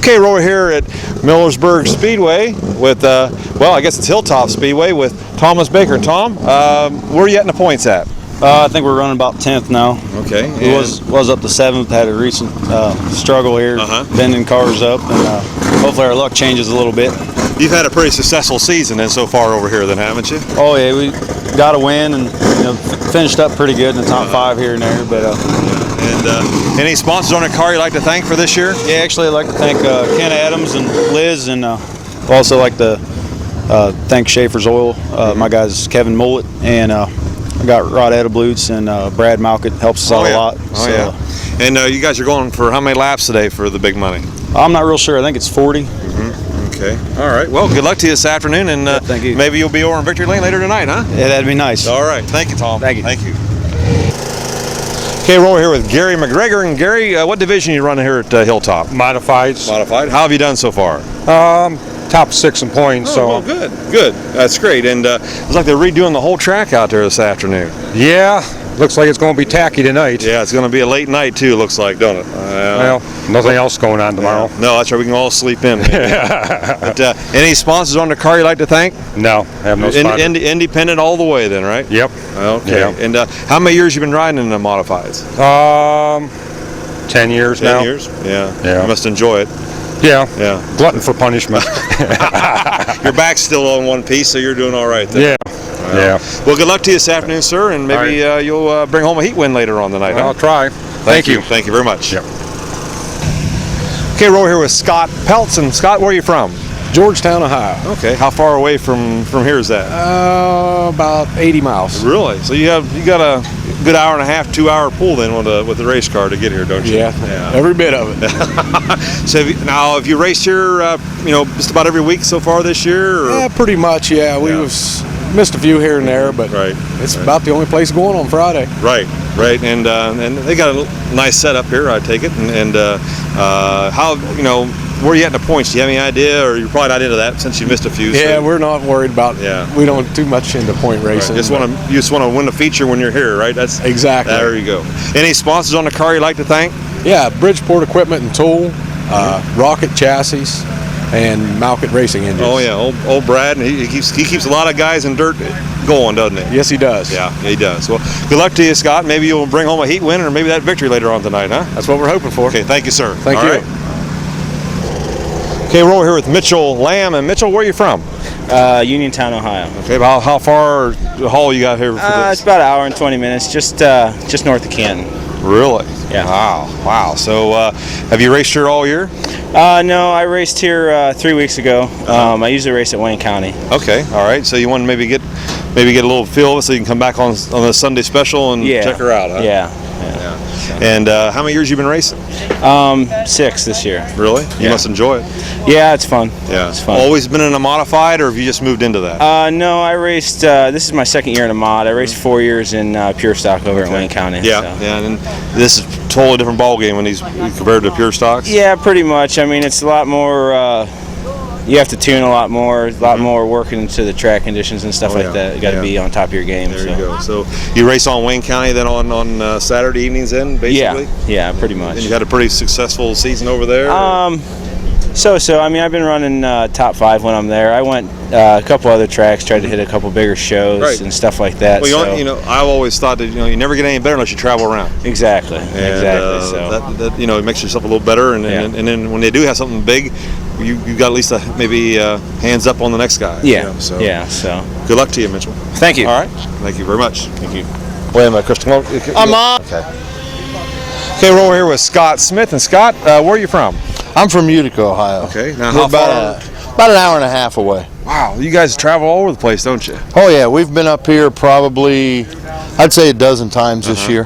Okay, we're over here at Millersburg Speedway with, well, I guess it's Hilltop Speedway with Thomas Baker. Tom, where are you at in the points at? I think we're running about 10th now. Okay. It was up to 7th. Had a recent struggle here, bending cars up, and hopefully our luck changes a little bit. You've had a pretty successful season then so far over here, then, haven't you? Oh yeah, we got a win and finished up pretty good in the top 5 here and there. But and any sponsors on the car you'd like to thank for this year? Yeah, actually I'd like to thank Ken Adams and Liz, and also like to thank Schaefer's Oil. My guys Kevin Mullet and I got Rod Edelblutz and Brad Malkett helps us out a lot. Oh yeah. And you guys are going for how many laps today for the big money? I'm not real sure. I think it's 40. Okay. All right. Well, good luck to you this afternoon, and thank you. Maybe you'll be over in Victory Lane later tonight, huh? Yeah, that'd be nice. All right. Thank you, Tom. Thank you. Thank you. Okay, we're over here with Gary McGregor. And Gary, what division are you running here at Hilltop? Modifieds. Modified. How have you done so far? Top 6 in points. Oh, well, good. Good. That's great. And it's like they're redoing the whole track out there this afternoon. Yeah. Looks like it's going to be tacky tonight. Yeah, it's going to be a late night too. Looks like, don't it? Well, nothing else going on tomorrow. Yeah. No, that's right. We can all sleep in. But any sponsors on the car you'd like to thank? No, I have no sponsors. Independent all the way, then, right? Yep. Okay. Yep. And how many years you been riding in the modifieds? 10 years now. 10 years? Yeah. Yeah. You must enjoy it. Yeah. Yeah. Glutton for punishment. Your back's still on one piece, so you're doing all right there. Yeah. Yeah. Well, good luck to you this afternoon, sir, and maybe you'll bring home a heat win later on tonight. I'll try. Thank you. Thank you very much. Yep. Okay, we're over here with Scott Peltz. And Scott, where are you from? Georgetown, Ohio. Okay. How far away from here is that? About 80 miles. Really? So you got a good hour and a half, 2-hour pull then with the race car to get here, don't you? Yeah. Every bit of it. So have you raced here, just about every week so far this year? Or? Yeah, pretty much. Yeah, we missed a few here and there, but it's about the only place going on Friday. Right. And they got a nice setup here, I take it. And how where are you at in the points? Do you have any idea, or you're probably not into that since you missed a few? Yeah, we're not worried about. Yeah. We don't too much into point racing. Right. You just want to win the feature when you're here, right? That's exactly. There you go. Any sponsors on the car you'd like to thank? Yeah, Bridgeport Equipment and Tool, Rocket Chassis, and Malkett Racing Engines. Oh yeah, old Brad, and he keeps a lot of guys in dirt going, doesn't he? Yes, he does. Yeah, he does. Well, good luck to you, Scott. Maybe you'll bring home a heat win, or maybe that victory later on tonight, huh? That's what we're hoping for. Okay, thank you, sir. Thank you. Right. Okay, we're over here with Mitchell Lamb. And Mitchell, where are you from? Uniontown, Ohio. Okay, about how far the haul you got here for this? It's about an hour and 20 minutes, just north of Canton. Really? Yeah. Wow. So, have you raced here all year? No, I raced here 3 weeks ago. I usually race at Wayne County. Okay, all right. So you want to maybe get a little feel of it so you can come back on the Sunday special and check her out, huh? Yeah. And how many years you been racing? 6 this year. Really? You must enjoy it. Yeah, it's fun. Yeah. It's fun. Always been in a modified, or have you just moved into that? No, I raced, this is my 2nd year in a mod. I raced 4 years in pure stock over at Wayne County. Yeah, and this is a totally different ball game when he's compared to pure stocks? Yeah, pretty much. I mean, it's a lot more, you have to tune a lot more working into the track conditions and stuff like that. You got to be on top of your game. There you go. So you race on Wayne County then on Saturday evenings then, basically? Yeah, pretty much. And you had a pretty successful season over there? So. I mean, I've been running top 5 when I'm there. I went a couple other tracks, tried to hit a couple bigger shows and stuff like that. Well, I've always thought that you never get any better unless you travel around. Exactly. So that it makes yourself a little better, and then when they do have something big, you got at least maybe hands up on the next guy. Yeah. So good luck to you, Mitchell. Thank you. All right. Thank you very much. Thank you. Wait a minute, Christian. I'm on. Okay, we're over here with Scott Smith. And Scott, where are you from? I'm from Utica, Ohio. Okay. Now, how far? About an hour and a half away. Wow, you guys travel all over the place, don't you? Oh yeah, we've been up here probably, I'd say a dozen times this year.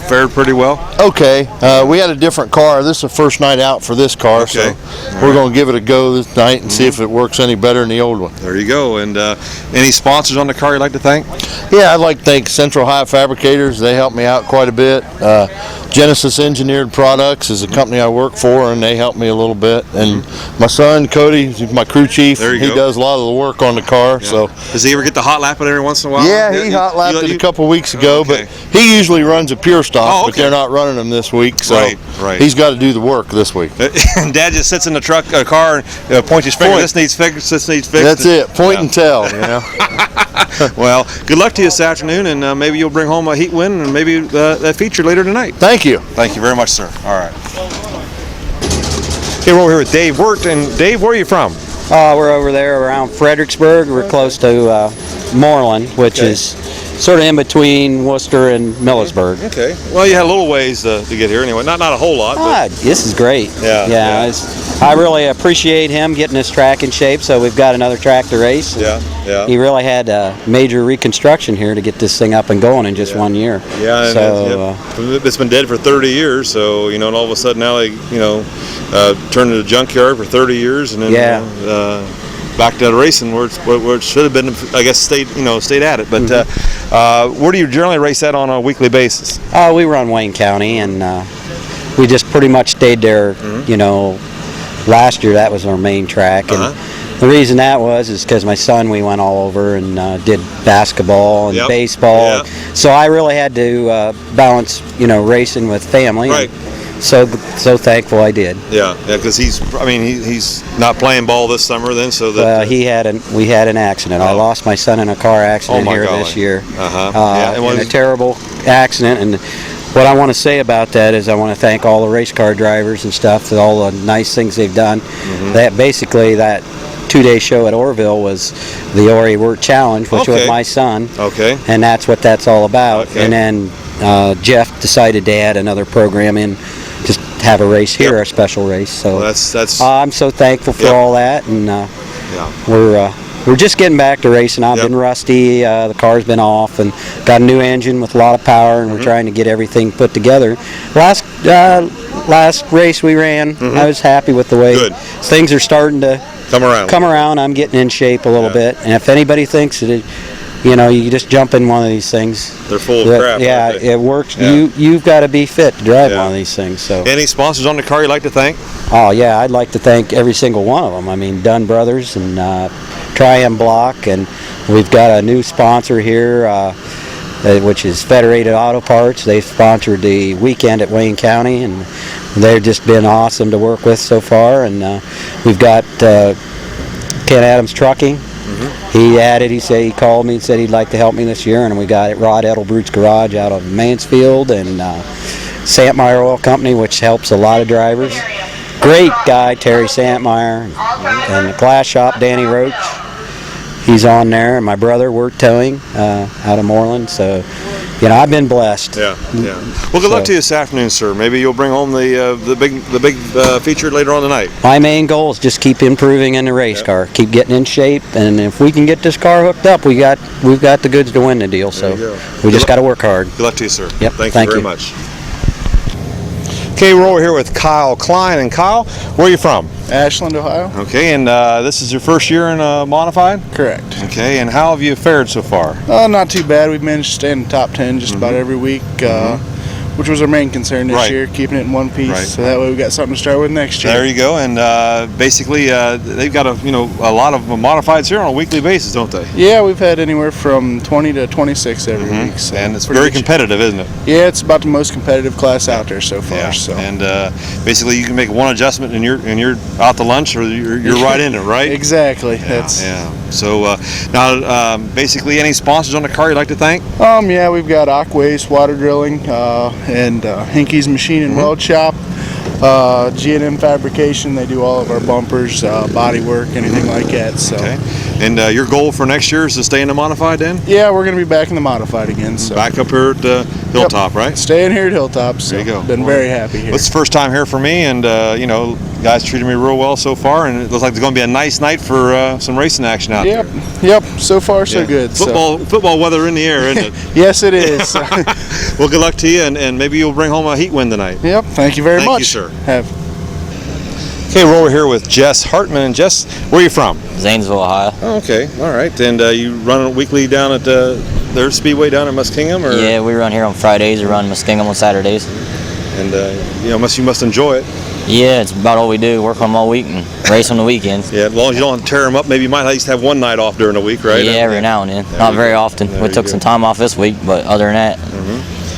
Fared pretty well? Okay, we had a different car. This is the first night out for this car, so we're going to give it a go this night and see if it works any better than the old one. There you go. And any sponsors on the car you'd like to thank? Yeah, I'd like to thank Central Ohio Fabricators. They helped me out quite a bit. Genesis Engineered Products is a company I work for, and they helped me a little bit. And My son Cody, he's my crew chief. There you he go. does a lot of the work on the car. Yeah. So does he ever get the hot lap it every once in a while? yeah, he hot lapped it a couple weeks ago, okay. but he usually runs a pure stock, Oh, but okay. they're not running them this week. So Right. he's got to do the work this week. And Dad just sits in the car and points his finger. This needs fixed. This needs fixed. That's it. Point and tell. You know. Well, good luck to you this afternoon, and maybe you'll bring home a heat win and maybe that feature later tonight. Thank you. Thank you very much, sir. All right. Okay, we're over here with Dave Wirt, and Dave, where are you from? We're over there around Fredericksburg. We're close to Moreland, which is sort of in between Worcester and Millersburg. Okay. Well, you had a little ways to get here anyway. Not a whole lot. But This is great. Yeah. I really appreciate him getting his track in shape, so we've got another track to race. Yeah. He really had a major reconstruction here to get this thing up and going in just 1 year. Yeah. So it's been dead for 30 years. So and all of a sudden now they turned into a junkyard for 30 years, and then back to racing where it should have been. I guess stayed at it. But where do you generally race at on a weekly basis? we run Wayne County, and we just pretty much stayed there. Last year that was our main track, and the reason that is because my son, we went all over and did basketball and baseball. So I really had to balance, racing with family. Right. And so thankful I did. Yeah, because he's not playing ball this summer then. So that we had an accident. I lost my son in a car accident here this year. In a terrible accident. And what I want to say about that is I want to thank all the race car drivers and stuff for all the nice things they've done. That basically that 2-day show at Orville was the Ori Wirt Challenge, which was my son. Okay. And that's what that's all about. Okay. And then Jeff decided to add another program in, just have a race here, a special race. So that's. I'm so thankful for all that, and we're just getting back to racing. I've been rusty. The car's been off, and got a new engine with a lot of power, and we're trying to get everything put together. Last race we ran, I was happy with the way things are starting to come around. I'm getting in shape a little bit, and if anybody thinks that you just jump in one of these things, they're full of crap. Yeah, it works. Yeah. You've got to be fit to drive one of these things. So, any sponsors on the car you'd like to thank? Oh yeah, I'd like to thank every single one of them. I mean, Dunn Brothers and Tri-M Block, and we've got a new sponsor here, which is Federated Auto Parts. They've sponsored the weekend at Wayne County, and they've just been awesome to work with so far. And we've got Ken Adams Trucking. He called me and said he'd like to help me this year, and we got Rod Edelbroot's Garage out of Mansfield, and Santmeyer Oil Company, which helps a lot of drivers. Great guy, Terry Santmeyer, and the glass shop, Danny Roach. He's on there, and my brother, Wirt Towing, out of Moreland. So, I've been blessed. Yeah. Well, good luck to you this afternoon, sir. Maybe you'll bring home the big feature later on tonight. My main goal is just keep improving in the race car, keep getting in shape, and if we can get this car hooked up, we've got the goods to win the deal. So we just got to work hard. Good luck to you, sir. Yep. Thank you very much. Okay, we're over here with Kyle Klein. And Kyle, where are you from? Ashland, Ohio. Okay, and this is your first year in modified? Correct. Okay, and how have you fared so far? Not too bad. We've managed to stay in the top 10 just about every week, which was our main concern this year, keeping it in one piece. So that way we got something to start with next year. There you go. And basically, they've got a lot of modifieds here on a weekly basis, don't they? Yeah, we've had anywhere from 20 to 26 every week. So and it's very competitive, isn't it? Yeah, it's about the most competitive class out there so far. Yeah. So. And basically, you can make one adjustment, and you're out to lunch, or you're right in it, right? Exactly. Yeah. So now, basically, any sponsors on the car you'd like to thank? Yeah, we've got Aquace Water Drilling, and Hinkey's Machine and Weld Shop, G&M Fabrication. They do all of our bumpers, body work, anything like that. So. Okay. And your goal for next year is to stay in the modified then? Yeah, we're going to be back in the modified again. So. Back up here at Hilltop, right? Staying here at Hilltop. So there you go. Been very happy here. It's the first time here for me, and guys treated me real well so far, and it looks like it's going to be a nice night for some racing action out there. Yep. So far, so good. Football weather in the air, isn't it? Yes, it is. Well, good luck to you, and maybe you'll bring home a heat win tonight. Yep. Thank you very much. Thank you, sir. Have. Okay, we're over here with Jess Hartman. And Jess, where are you from? Zanesville, Ohio. Oh, okay, all right. And you run weekly down at their speedway down in Muskingum, or? Yeah, we run here on Fridays. We run Muskingum on Saturdays. And you must enjoy it. Yeah, it's about all we do. Work on them all week and race on the weekends. Yeah, as long as you don't tear them up, maybe you might at least have one night off during the week, right? Yeah, every now and then. Not very often. We took some time off this week, but other than that.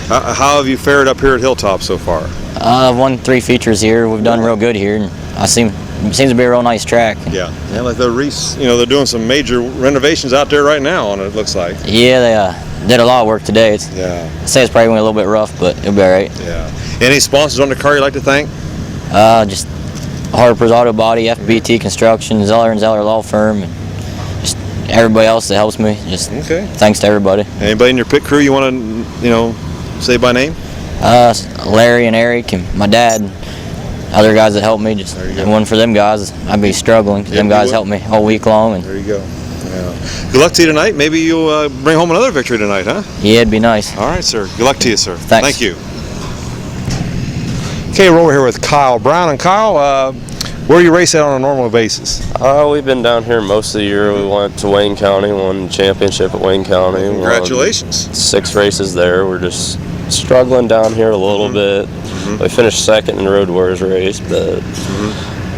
How have you fared up here at Hilltop so far? I've won 3 features here. We've done real good here, and it seems to be a real nice track. Yeah, like the Reese, they're doing some major renovations out there right now on it. It looks like. Yeah, they did a lot of work today. I'd say it's probably went a little bit rough, but it'll be all right. Yeah. Any sponsors on the car you'd like to thank? Just Harper's Auto Body, FBT Construction, Zeller and Zeller Law Firm, and just everybody else that helps me. Just thanks to everybody. Anybody in your pit crew you want to, say by name? Larry and Eric and my dad, and other guys that helped me. Just if it wasn't for them guys, I'd be struggling. Them guys helped me all week long. And there you go. Yeah. Good luck to you tonight. Maybe you'll bring home another victory tonight, huh? Yeah, it'd be nice. All right, sir. Good luck to you, sir. Thanks. Thank you. Okay, we're over here with Kyle Brown. And Kyle, where do you race at on a normal basis? We've been down here most of the year. We went to Wayne County, won the championship at Wayne County. Congratulations. Won 6 races there. We're just struggling down here a little bit. We finished second in the Road Warriors race, but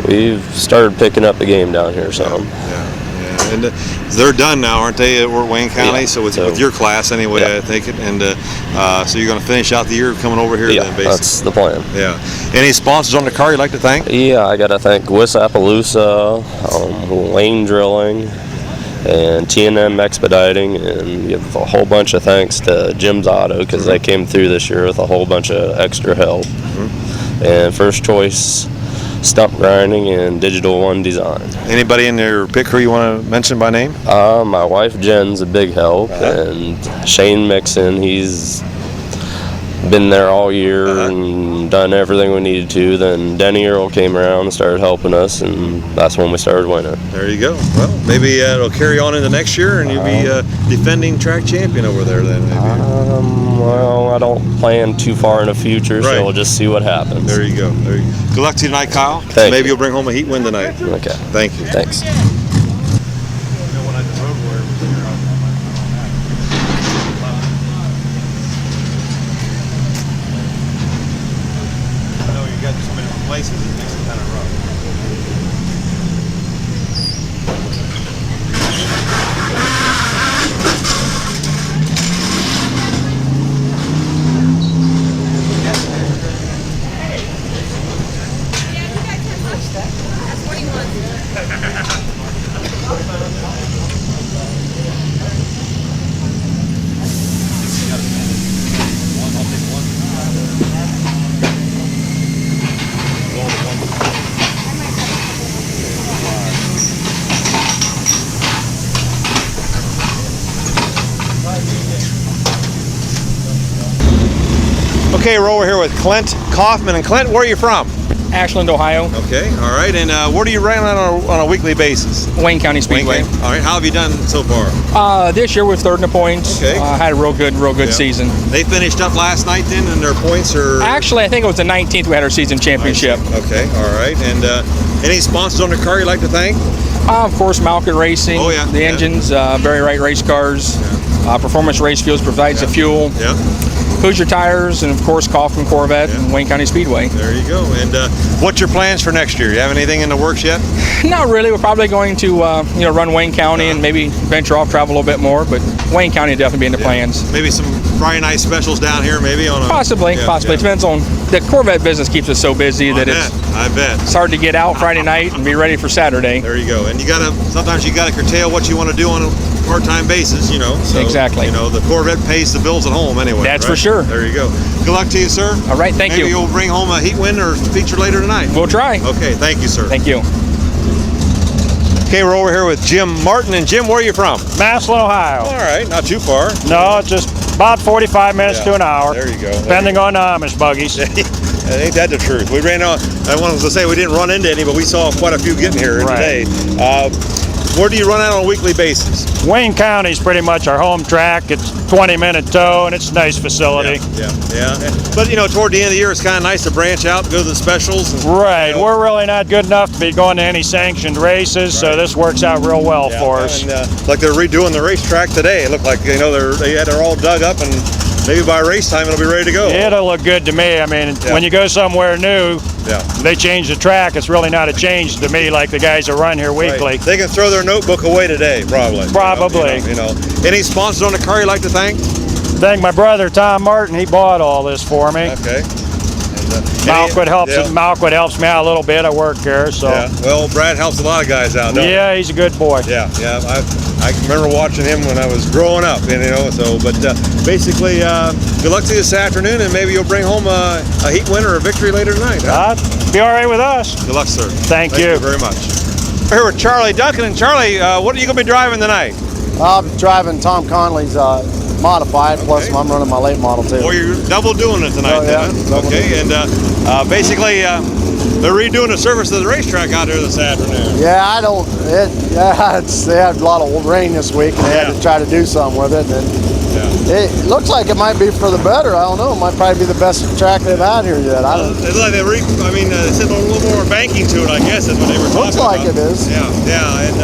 we've started picking up the game down here some. Yeah. And they're done now, aren't they, at Wayne County? Yeah. So with your class anyway, I think. And so you're going to finish out the year coming over here then, basically? That's the plan. Yeah. Any sponsors on the car you'd like to thank? Yeah, I got to thank Wiss Appaloosa, Lane Drilling, and T&M Expediting, and give a whole bunch of thanks to Jim's Auto because they came through this year with a whole bunch of extra help. And First Choice Stump Grinding and Digital One Design. Anybody in their pit crew you want to mention by name? My wife Jen's a big help, and Shane Mixon, he's been there all year and done everything we needed to. Then Denny Earl came around and started helping us, and that's when we started winning. There you go. Well, maybe it'll carry on into next year, and you'll be defending track champion over there then. Maybe. Well, I don't plan too far in the future, so we'll just see what happens. There you go. Good luck to you tonight, Kyle. Thank Maybe you. you'll bring home a heat win tonight. Okay. Thank you. Thanks. Places, it makes it kind of rough. Okay, we're over here with Clint Kaufman. And Clint, where are you from? Ashland, Ohio. Okay, all right. And where do you run on a weekly basis? Wayne County Speedway. All right, how have you done so far? This year we're third in the points. Okay. Had a real good season. They finished up last night then, and their points are... Actually, I think it was the 19th we had our season championship. Okay, all right. And any sponsors on the car you'd like to thank? Of course, Malkin Racing. Oh, yeah. The engines, Very Right Race Cars. Performance Race Fuels provides the fuel. Yeah. Hoosier Tires, and of course Kaufman Corvette and Wayne County Speedway. There you go. And what's your plans for next year? You have anything in the works yet? Not really. We're probably going to run Wayne County and maybe venture off, travel a little bit more. But Wayne County will definitely be in the plans. Maybe some Friday night specials down here, maybe on a possibly. It depends on the Corvette business keeps us so busy that I bet it's hard to get out Friday night and be ready for Saturday. There you go. And sometimes you gotta curtail what you want to do on a part-time basis, So, exactly. The Corvette pays the bills at home anyway. That's for sure. There you go. Good luck to you, sir. All right, thank you. Maybe you'll bring home a heat win or feature later tonight. We'll try. Okay, thank you, sir. Thank you. Okay, we're over here with Jim Martin. And Jim, where are you from? Massillon, Ohio. All right, not too far. No, it's just about 45 minutes to an hour. There you go. Depending on the Amish buggies. Ain't that the truth? We ran out. I wanted to say we didn't run into any, but we saw quite a few getting here today. Where do you run out on a weekly basis? Wayne County is pretty much our home track. It's 20-minute tow, and it's a nice facility. Yeah. But, toward the end of the year, it's kind of nice to branch out, go to the specials. Right. We're really not good enough to be going to any sanctioned races, so this works out real well for us. And, like they're redoing the racetrack today. It looked like, they're all dug up and maybe by race time it'll be ready to go. It'll look good to me. I mean, when you go somewhere new, they change the track. It's really not a change to me like the guys that run here weekly. Right. They can throw their notebook away today, probably. Probably. You know. Any sponsors on the car you like to thank? Thank my brother Tom Martin. He bought all this for me. Okay. Malkwood helps me out a little bit. I work there, so. Yeah. Well, Brad helps a lot of guys out. Don't Yeah, he's a good boy. Yeah. I remember watching him when I was growing up, and but basically, good luck to you this afternoon, and maybe you'll bring home a heat win or a victory later tonight. Huh? Be all right with us. Good luck, sir. Thank you very much. We're here with Charlie Duncan, and Charlie, what are you going to be driving tonight? I'm driving Tom Conley's modified, plus I'm running my late model too. Well, you're double doing it tonight, then, huh? Okay, and basically, they're redoing the surface of the racetrack out there this afternoon. Yeah, they had a lot of rain this week, and they had to try to do something with it. And it looks like it might be for the better. I don't know. It might probably be the best track they've had here yet. I don't. It's like they said a little more banking to it, I guess, is what they were talking about. Looks like it is. Yeah, and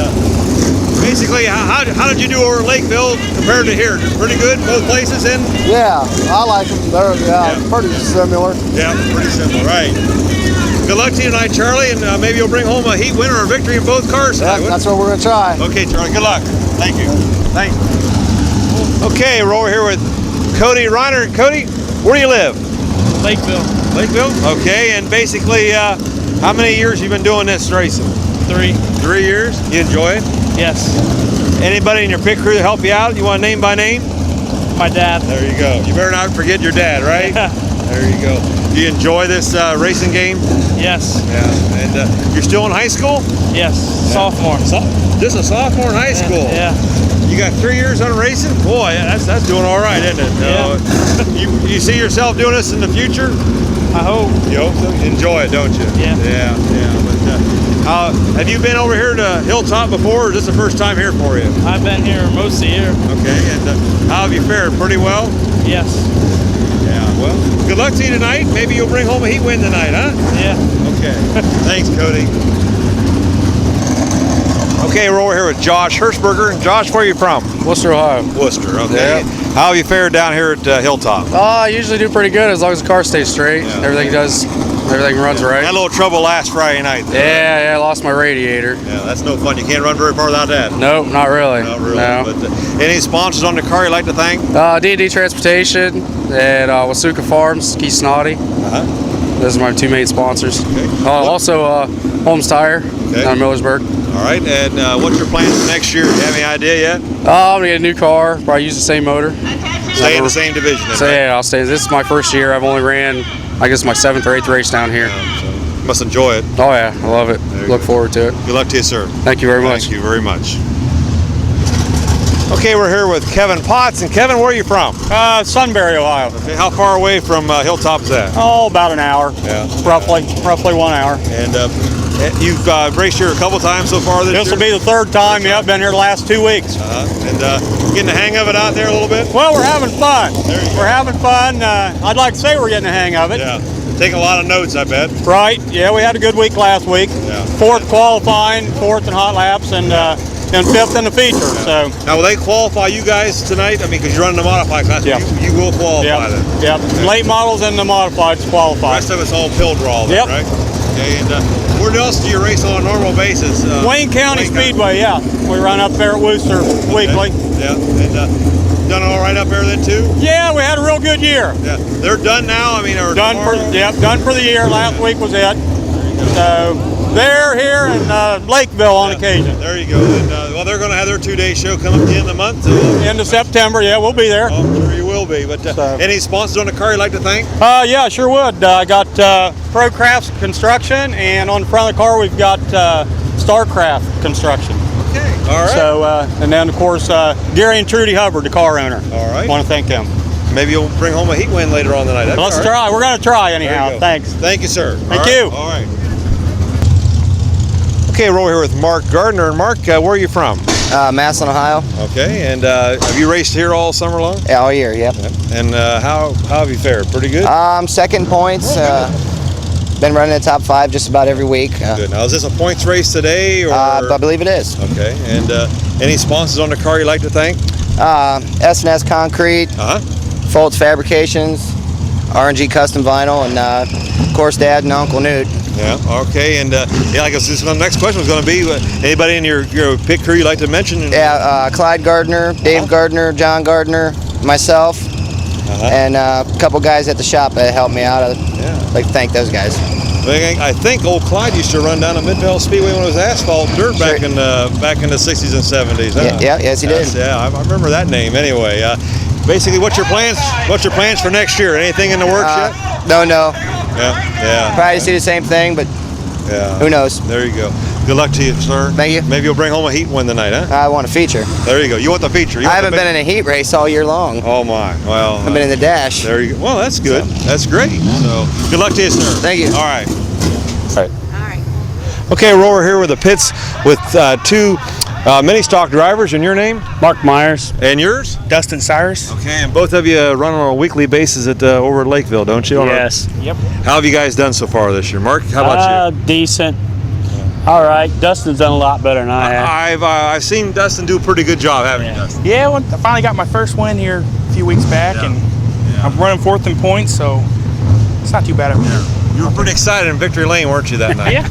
basically, how did you do over at Lakeville compared to here? Pretty good, both places, and yeah, I like them. They're pretty similar. Yeah, pretty similar, right? Good luck to you tonight, Charlie, and maybe you'll bring home a heat winner or a victory in both cars tonight. Yeah, that's what we're gonna try. Okay, Charlie. Good luck. Thank you. Thanks. Okay, we're over here with Cody Reiner. Cody, where do you live? Lakeville. Lakeville. Okay, and basically, how many years you been doing this racing? 3. 3 years. You enjoy it? Yes. Anybody in your pit crew to help you out? You want name by name? My dad. There you go. You better not forget your dad, right? There you go. Do you enjoy this racing game? Yes. Yeah. And you're still in high school? Yes. Sophomore. Just a sophomore in high school? Yeah. You got 3 years on racing? Boy, that's doing all right, isn't it? Yeah. You see yourself doing this in the future? I hope. You hope so? You enjoy it, don't you? Yeah. Yeah. But, have you been over here to Hilltop before, or is this the first time here for you? I've been here most of the year. Okay, and how have you fared? Pretty well? Yes. Yeah, well, good luck to you tonight. Maybe you'll bring home a heat win tonight, huh? Yeah. Okay. Thanks, Cody. Okay, we're over here with Josh Hirschberger. Josh, where are you from? Worcester, Ohio. Worcester, okay. Yeah. How have you fared down here at Hilltop? I usually do pretty good as long as the car stays straight. Yeah. Everything runs right. Had a little trouble last Friday night. Yeah, I lost my radiator. Yeah, that's no fun. You can't run very far without that. Nope, not really. Not really. No. But any sponsors on the car you'd like to thank? D&D Transportation and Wasuka Farms, Keith Snoddy. Those are my 2 main sponsors. Okay. Also, Holmes Tire down in Millersburg. All right, and what's your plans for next year? Do you have any idea yet? I'm going to get a new car, probably use the same motor. Stay in the same division. So yeah, I'll stay. This is my first year. I've only ran, I guess, my 7th or 8th race down here. So you must enjoy it. Oh yeah, I love it. Look forward to it. Good luck to you, sir. Thank you very much. Thank you very much. Okay, we're here with Kevin Potts. And Kevin, where are you from? Sunbury, Ohio. Okay, how far away from Hilltop is that? Oh, about an hour. Yeah. Roughly 1 hour. And you've raced here a couple times so far this year? This will be the 3rd time. Yeah, I've been here the last 2 weeks. And getting the hang of it out there a little bit? Well, we're having fun. We're having fun. I'd like to say we're getting the hang of it. Yeah. Taking a lot of notes, I bet. Right. Yeah, we had a good week last week. Yeah. 4th qualifying, 4th in hot laps, and 5th in the feature. Yeah. So now, will they qualify you guys tonight? I mean, because you're running the modified class, you will qualify then. Yep. Okay. Late models and the modifieds qualify. The rest of it's all pill draw then, right? Okay, and where else do you race on a normal basis? Wayne County Speedway, yeah. We run up there at Worcester weekly. Yeah, and done all right up there then too? Yeah, we had a real good year. Yeah, they're done now. I mean, done for the year. Last week was it. So they're here in Lakeville on occasion. There you go. And, well, they're going to have their 2-day show come up at the end of the month. End of September. Yeah, we'll be there. I'm sure you will be. But any sponsors on the car you'd like to thank? Yeah, sure would. I got Pro Crafts Construction, and on the front of the car we've got Starcraft Construction. Okay. All right. So, and then of course Gary and Trudy Hubbard, the car owner. All right. Want to thank them. Maybe you'll bring home a heat win later on tonight. Let's try. We're going to try anyhow. Thanks. Thank you, sir. Thank you. All right. Okay, we're over here with Mark Gardner. And Mark, where are you from? Massillon, Ohio. Okay, and have you raced here all summer long? Yeah, all year, yep. And how have you fared? Pretty good? Second points. Been running the top 5 just about every week. Good. Now, is this a points race today? Or? I believe it is. Okay, and any sponsors on the car you'd like to thank? S&S Concrete, Foltz Fabrications, RNG Custom Vinyl, and of course Dad and Uncle Newt. Yeah. Okay. And yeah, I guess the next question was going to be anybody in your pit crew you'd like to mention? Yeah, Clyde Gardner, Dave Gardner, John Gardner, myself, and a couple guys at the shop that helped me out. I'd like to thank those guys. I think old Clyde used to run down at Mid-Vid Speedway when it was asphalt dirt back in the 60s and 70s. Huh? Yeah, yes he did. Yeah, I remember that name. Anyway, basically, what's your plans? What's your plans for next year? Anything in the works yet? No. Yeah. Probably see the same thing, but who knows? There you go. Good luck to you, sir. Thank you. Maybe you'll bring home a heat win tonight, huh? I want a feature. There you go. You want the feature. I haven't been in a heat race all year long. Oh my. Well, I've been in the dash. There you go. Well, that's good. That's great. So, good luck to you, sir. Thank you. All right. Okay, we're over here with the pits with two mini stock drivers. And your name? Mark Myers. And yours? Dustin Cyrus. Okay, and both of you run on a weekly basis at over at Lakeville, don't you? Yes. Yep. How have you guys done so far this year? Mark, how about you? Decent. All right. Dustin's done a lot better than I have. I've seen Dustin do a pretty good job, haven't you, Dustin? Yeah, well, I finally got my first win here a few weeks back, and I'm running fourth in points, so it's not too bad over there. You were pretty excited in Victory Lane, weren't you, that night? Yeah.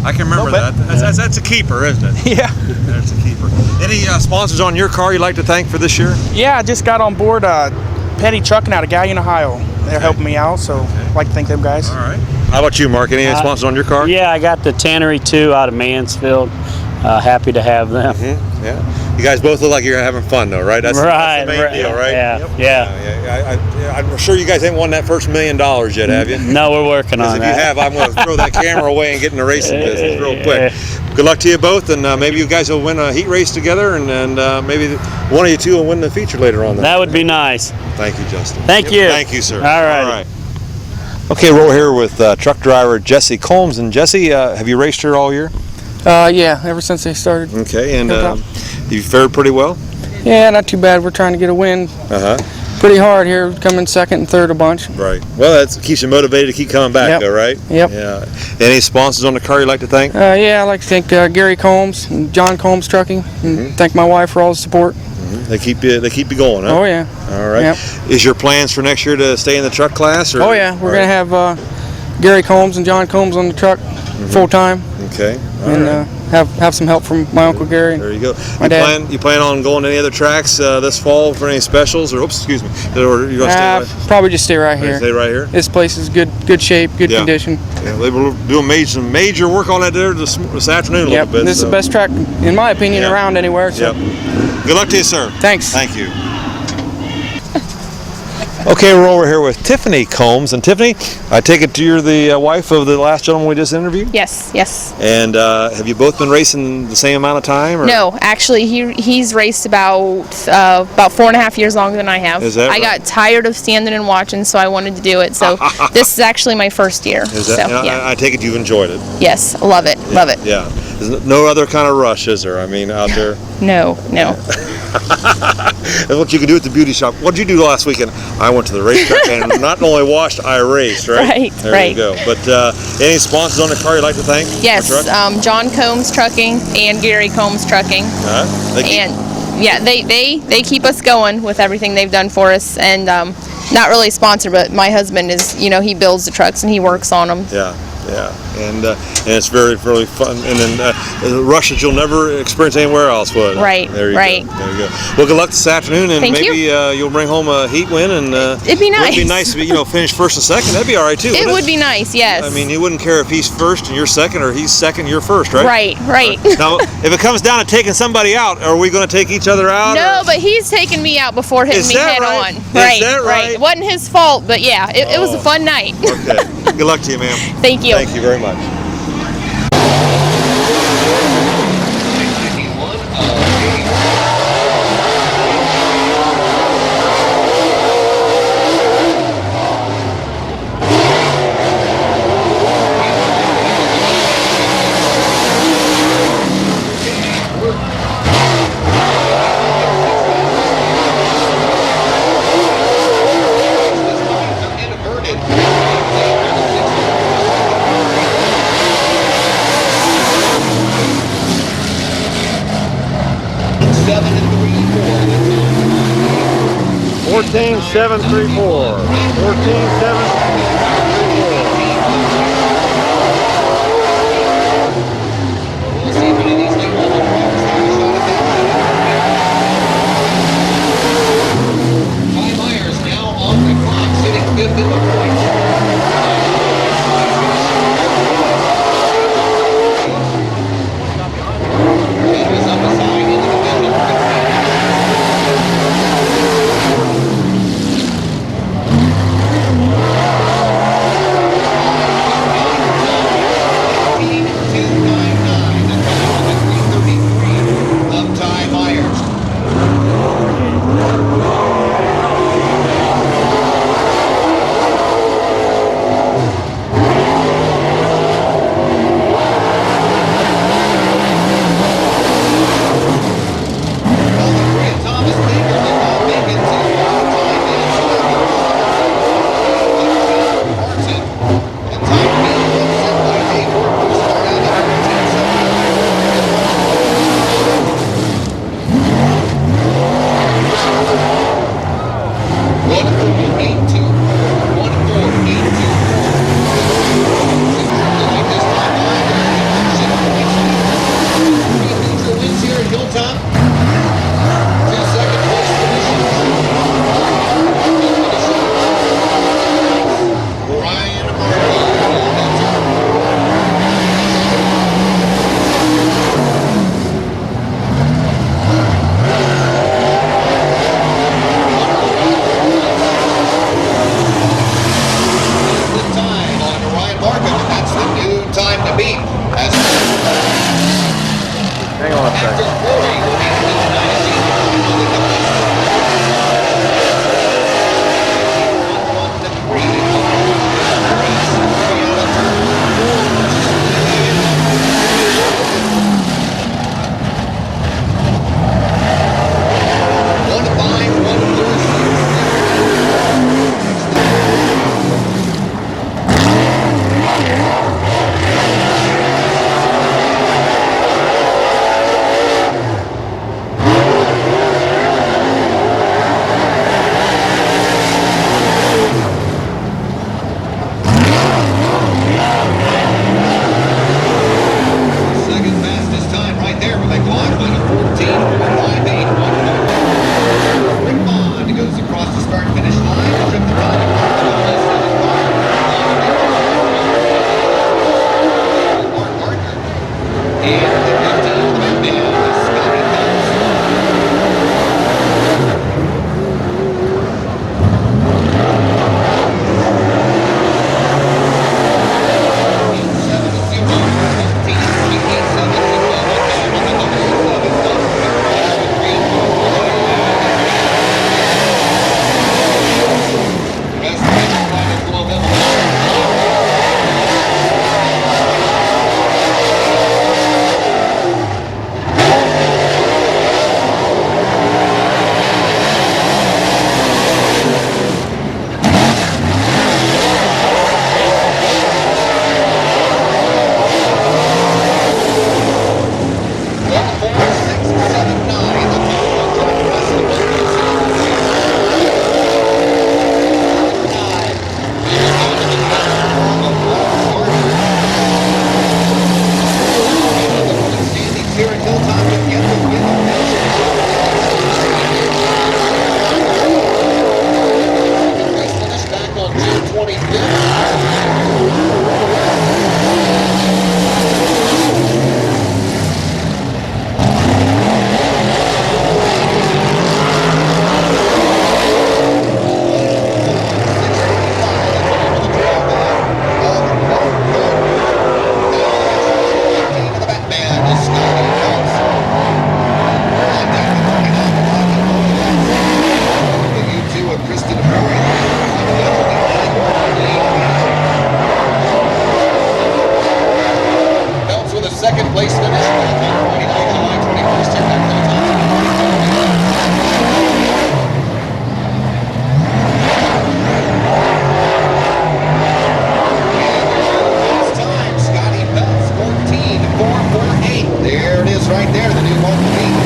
I can remember that. That's a keeper, isn't it? Yeah. That's a keeper. Any sponsors on your car you'd like to thank for this year? Yeah, I just got on board Petty Trucking out of Gallion, Ohio. They're helping me out, so I'd like to thank them guys. All right. How about you, Mark? Any sponsors on your car? Yeah, I got the Tannery 2 out of Mansfield. Happy to have them. Mm-hmm. Yeah. You guys both look like you're having fun, though, right? That's the main deal, right? Yeah. I'm sure you guys haven't won that first $1 million yet, have you? No, we're working on that. If you have, I'm going to throw that camera away and get in the racing business real quick. Good luck to you both, and maybe you guys will win a heat race together, and maybe one of you two will win the feature later on. That would be nice. Thank you, Justin. Thank you. Thank you, sir. All right. All right. Okay, we're here with truck driver Jesse Combs. And Jesse, have you raced here all year? Yeah, ever since they started. Okay, and you fared pretty well? Yeah, not too bad. We're trying to get a win. Pretty hard here, coming second and third a bunch. Right. Well, that keeps you motivated to keep coming back, though, right? Yep. Yeah. Any sponsors on the car you'd like to thank? Yeah, I'd like to thank Gary Combs and John Combs Trucking, and thank my wife for all the support. They keep you going, huh? Oh yeah. All right. Yep. Is your plans for next year to stay in the truck class? Or? Oh yeah, we're gonna have Gary Combs and John Combs on the truck full time. Okay. And have some help from my Uncle Gary. There you go. My dad. You plan on going to any other tracks this fall for any specials? Or excuse me, or you gonna stay right? Probably just stay right here. Stay right here. This place is good shape, good condition. Yeah, they were doing some major work on that there this afternoon a little bit. This is the best track, in my opinion, around anywhere. So. Good luck to you, sir. Thanks. Thank you. Okay, we're over here with Tiffany Combs. And Tiffany, I take it you're the wife of the last gentleman we just interviewed? Yes. And have you both been racing the same amount of time? Or? No, actually, he's raced about 4.5 years longer than I have. Is that I got tired of standing and watching, so I wanted to do it. So this is actually my first year. Is that, so, yeah. I take it you've enjoyed it? Yes, love it. Love it. Yeah. There's no other kind of rush, is there? I mean, out there? No. That's what you can do at the beauty shop. What did you do last weekend? I went to the racetrack and not only watched, I raced, right? Right, there right. you go. But any sponsors on the car you'd like to thank? Yes, John Combs Trucking and Gary Combs Trucking. They keep us going with everything they've done for us, and not really a sponsor, but my husband is, he builds the trucks and he works on them. Yeah, and it's very, really fun. And then rush that you'll never experience anywhere else, would it? Right, there you right. Go. There you go. Well, good luck this afternoon, and Thank maybe you'll bring home a heat win. And it'd be nice. It'd be nice to finish first and second. That'd be all right too. It would be nice, yes. I mean, you wouldn't care if he's first and you're second, or he's second, you're first, right? Right. Now, if it comes down to taking somebody out, are we going to take each other out? No, but he's taking me out before hitting me head on. Is that right? It wasn't his fault, but yeah, it was a fun night. Okay. Good luck to you, ma'am. Thank you. Thank you very much. 14.734. 14.734. Myers now on the clock, sitting fifth in the points. Hang on a second. Second place finish. July 21st here at last time, Scotty Belts 14.448. There it is right there, the new local beat.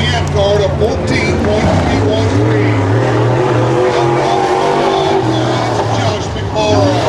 end card of 14.313. Josh McMorrow.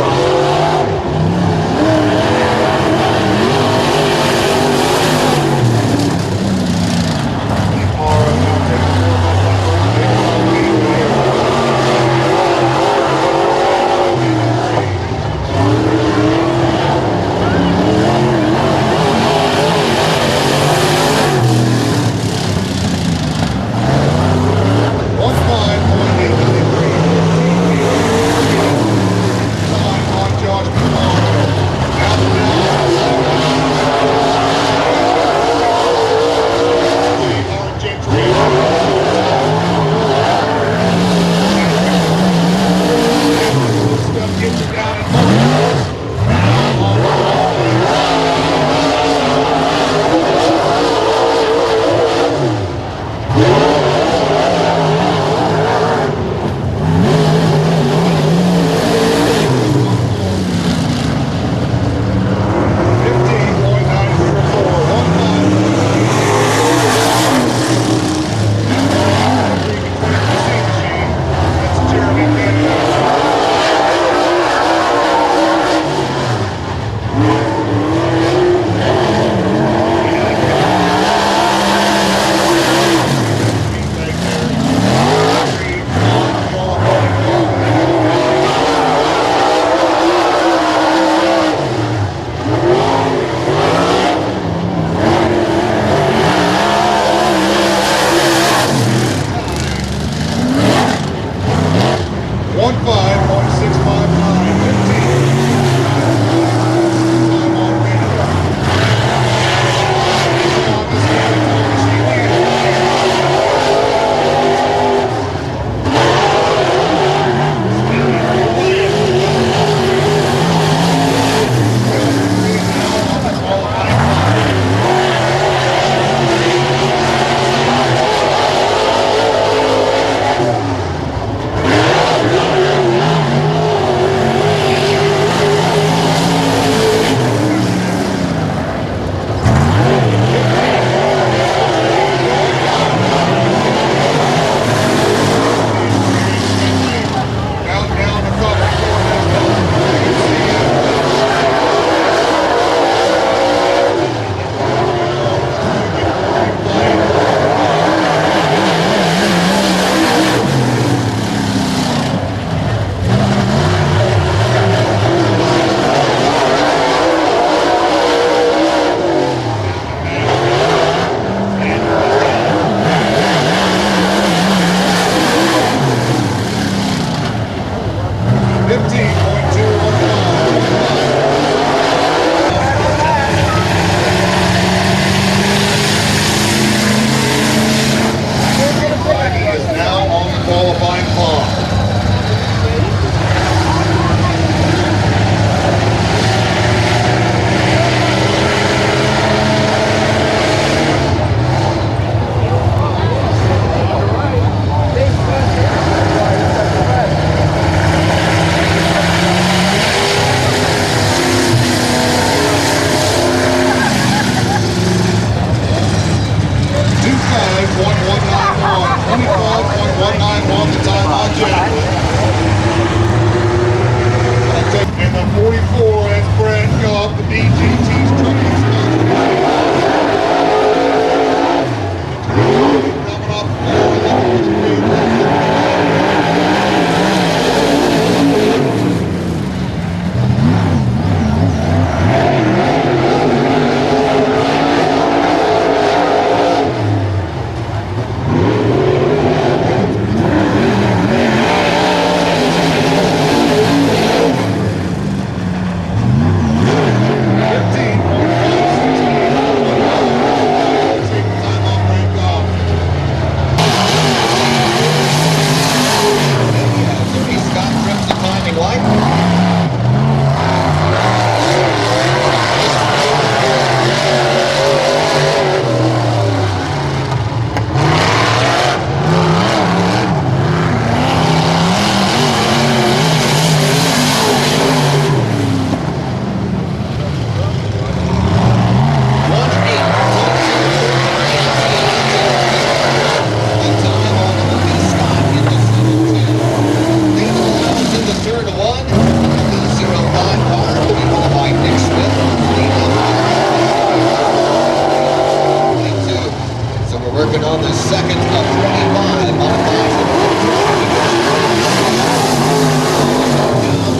on the second of 25. Modifies the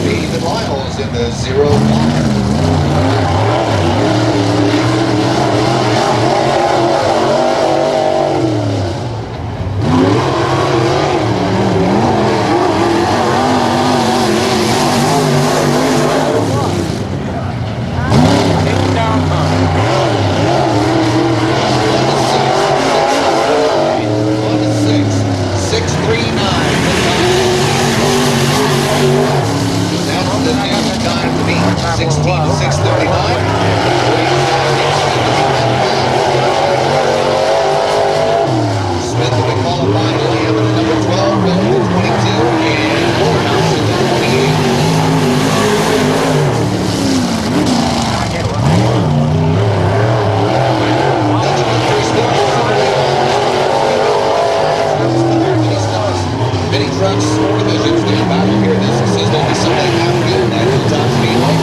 David Lyles in the 0-5. Many trucks, divisions, stand by to hear this. This is going to be Sunday afternoon at Hilltop Speedway.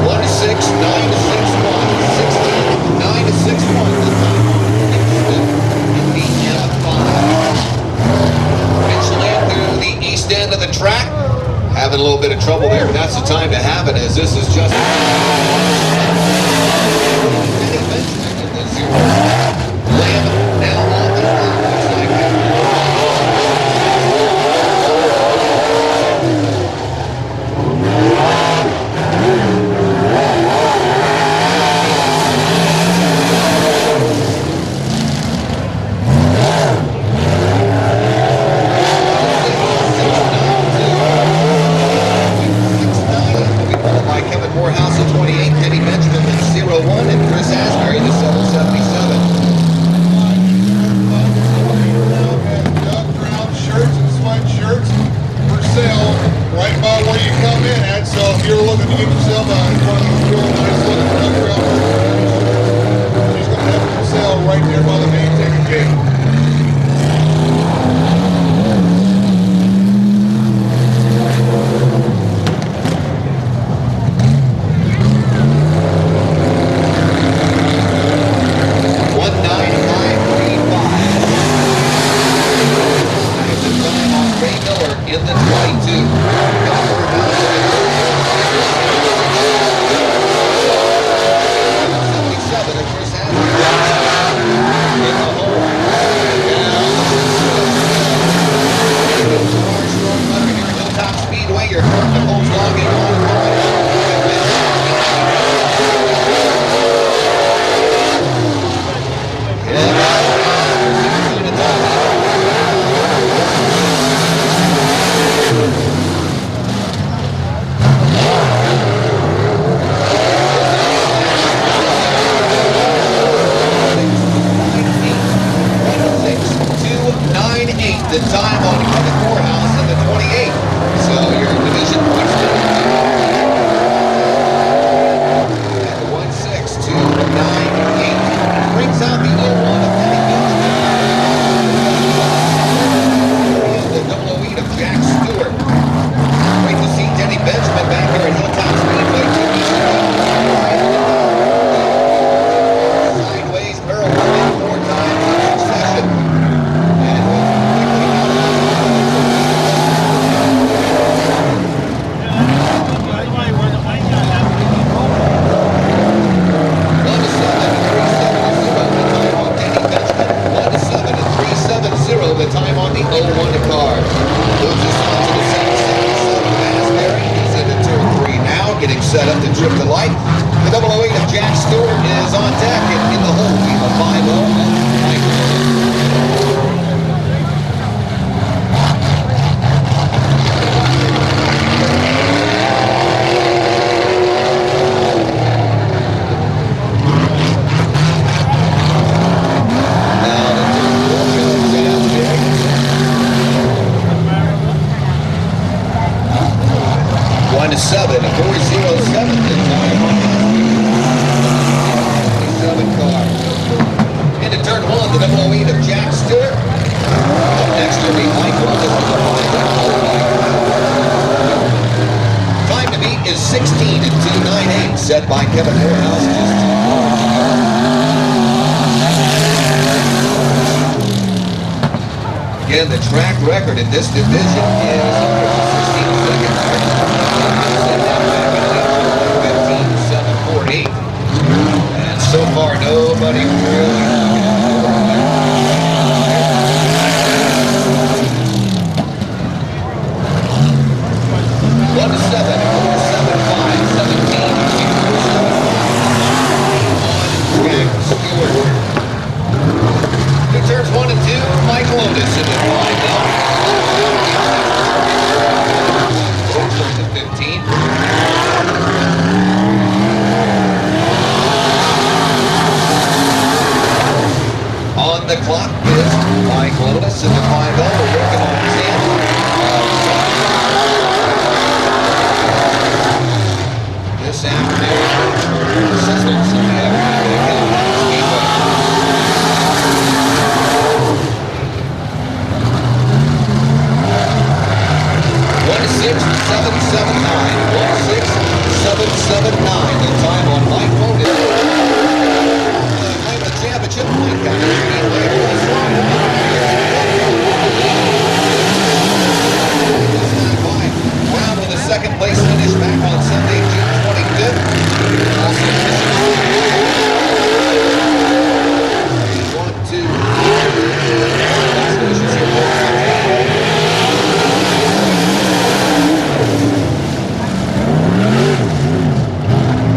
1-6, 9-6-1, 16, 9-6-1. In the M5. Mitchell through the east end of the track. Having a little bit of trouble there, but that's the time to have it, as this is just. Lamb now on the line. Looks like by Kevin Morehouse at 28, Kenny Benjamin at 0-1, and Chris Asbury the 777. Shirts and sweatshirts for sale right by where you come in at. So if you're looking to get yourself one of these real nice looking duck ground shirts, he's going to have it for sale right there by the main ticket gate. 9-8, the time on Kevin Morehouse in the 28. So your division points to and the 1-6, 2-9-8 brings out the 0-1 of Kenny Benjamin. The 0-8 of Jack Stewart. Great to see Denny Benjamin back here at Hilltop Speedway. Sideways, barrel rolling 4 times in succession. The time on the 0-1 car. Moves us on to the 777 of Asbury. He's into turn 3 now, getting set up to trip the light. The 008 of Jack Stewart is on deck and in the hole. We have 5-0. To 7, 407 car. Into turn 1, the 008 of Jack Stewart. 16 and 298, set by Kevin Morehouse. Just 2 cars to go. Again, the track record in this division is 16 seconds. Set that back in 15, 7, 4, 8. And so far, nobody really. 1 to 7, 4, 7, 5, 17. Jack Stewart. Two turns 1 and 2, Mike Lotus in the line now. 4 turns at 15. On the clock is Mike Lotus in the 5-0. We're working on 10. This afternoon, assistance in the Speedway. 16779. 16779. The time on Mike Logan. Claim the championship point down the Speedway. Brown with a second place finish back on Sunday, June 25th.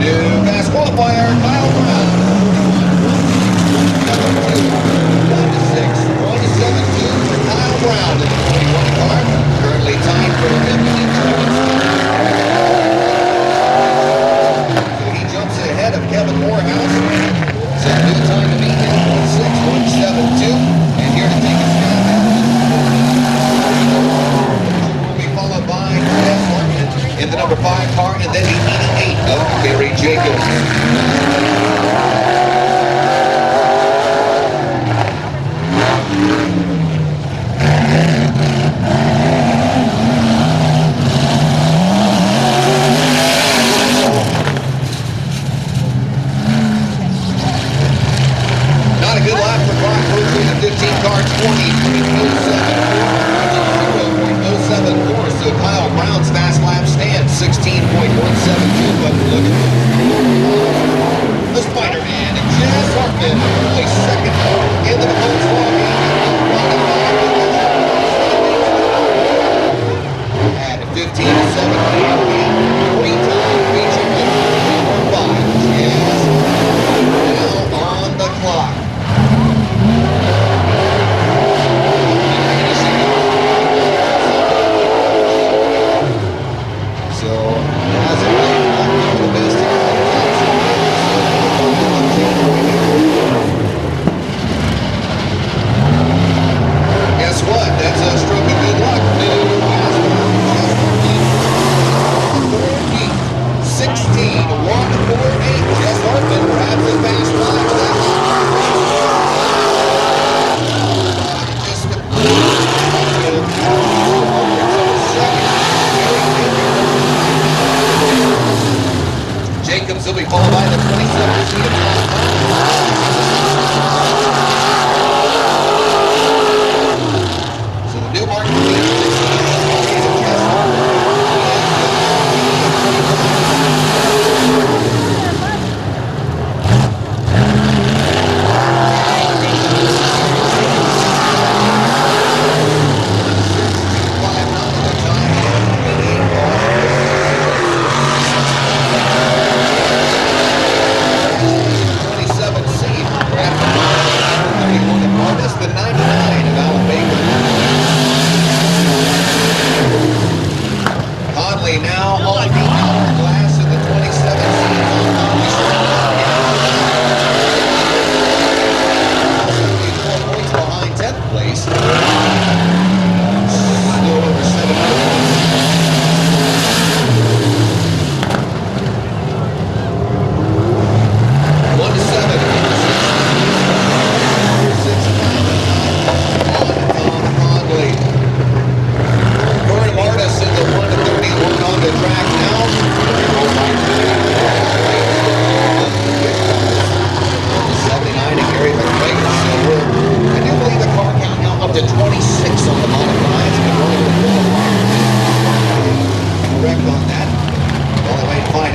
New fast qualifier, Kyle Brown. 1 to 6, 1 to 7, 2 for Kyle Brown in the 41 car. Currently tied for 15 seconds. So he jumps ahead of Kevin Morehouse. Set a new time to beat him, 1:6, 1:7, 2. And here to take his stab at will be followed by Jess Hartman in the number 5 car, and then the 88 of Barry Jacobs. Not a good lap for Brock Bruce in the 15 car, 20.074. So Kyle Brown's fast lap stands 16.172. But look at the Spider-Man and Jazz Hartman early second into the Volkswagen. At 15 to 7, 3-time feature number 5. Jazz now on the clock. So, as a the best guess what? That's a stroke of good luck. 16, 148. Jess Hartman grabs the fast line with that. Jacobs will be followed by the 27 seat of John. So the new mark is 26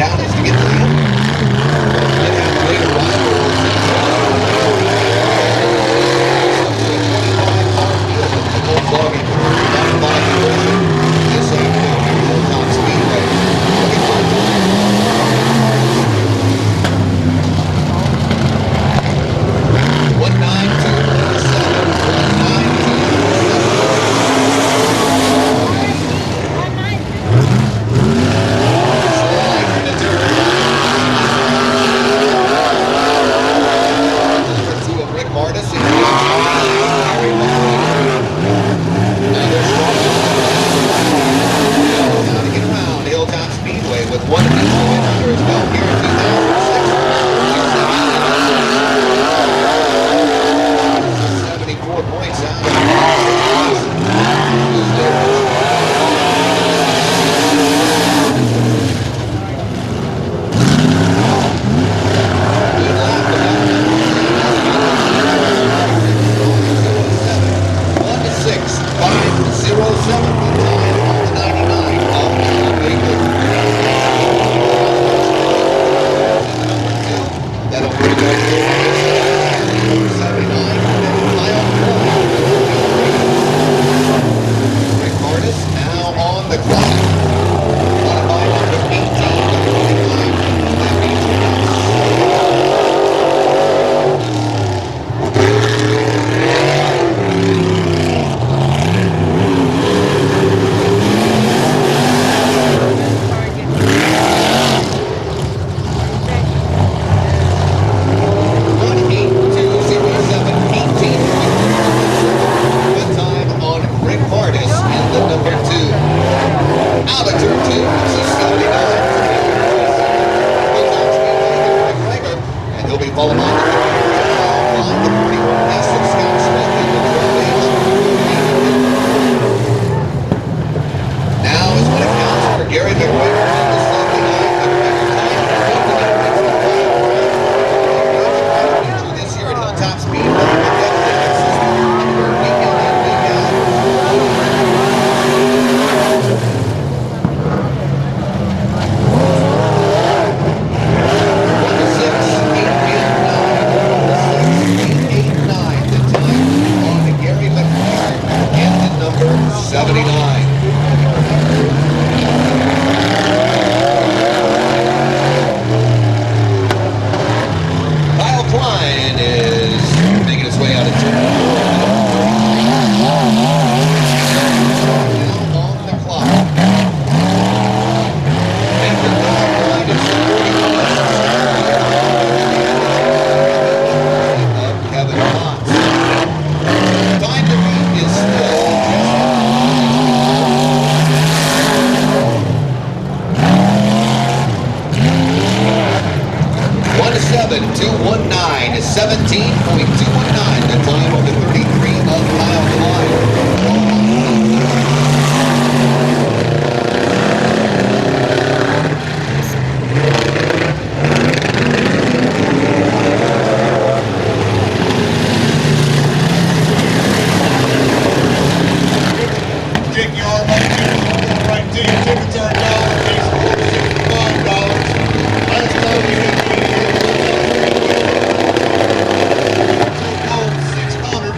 down is to get to the end. Then have greater rivals. Bulldogging modified version this afternoon here at Hilltop Speedway. Looking for a time. 192.7. Of Rick Martis and now to get around Hilltop Speedway with one official win under his belt here in 2006. 74 points out.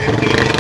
$650.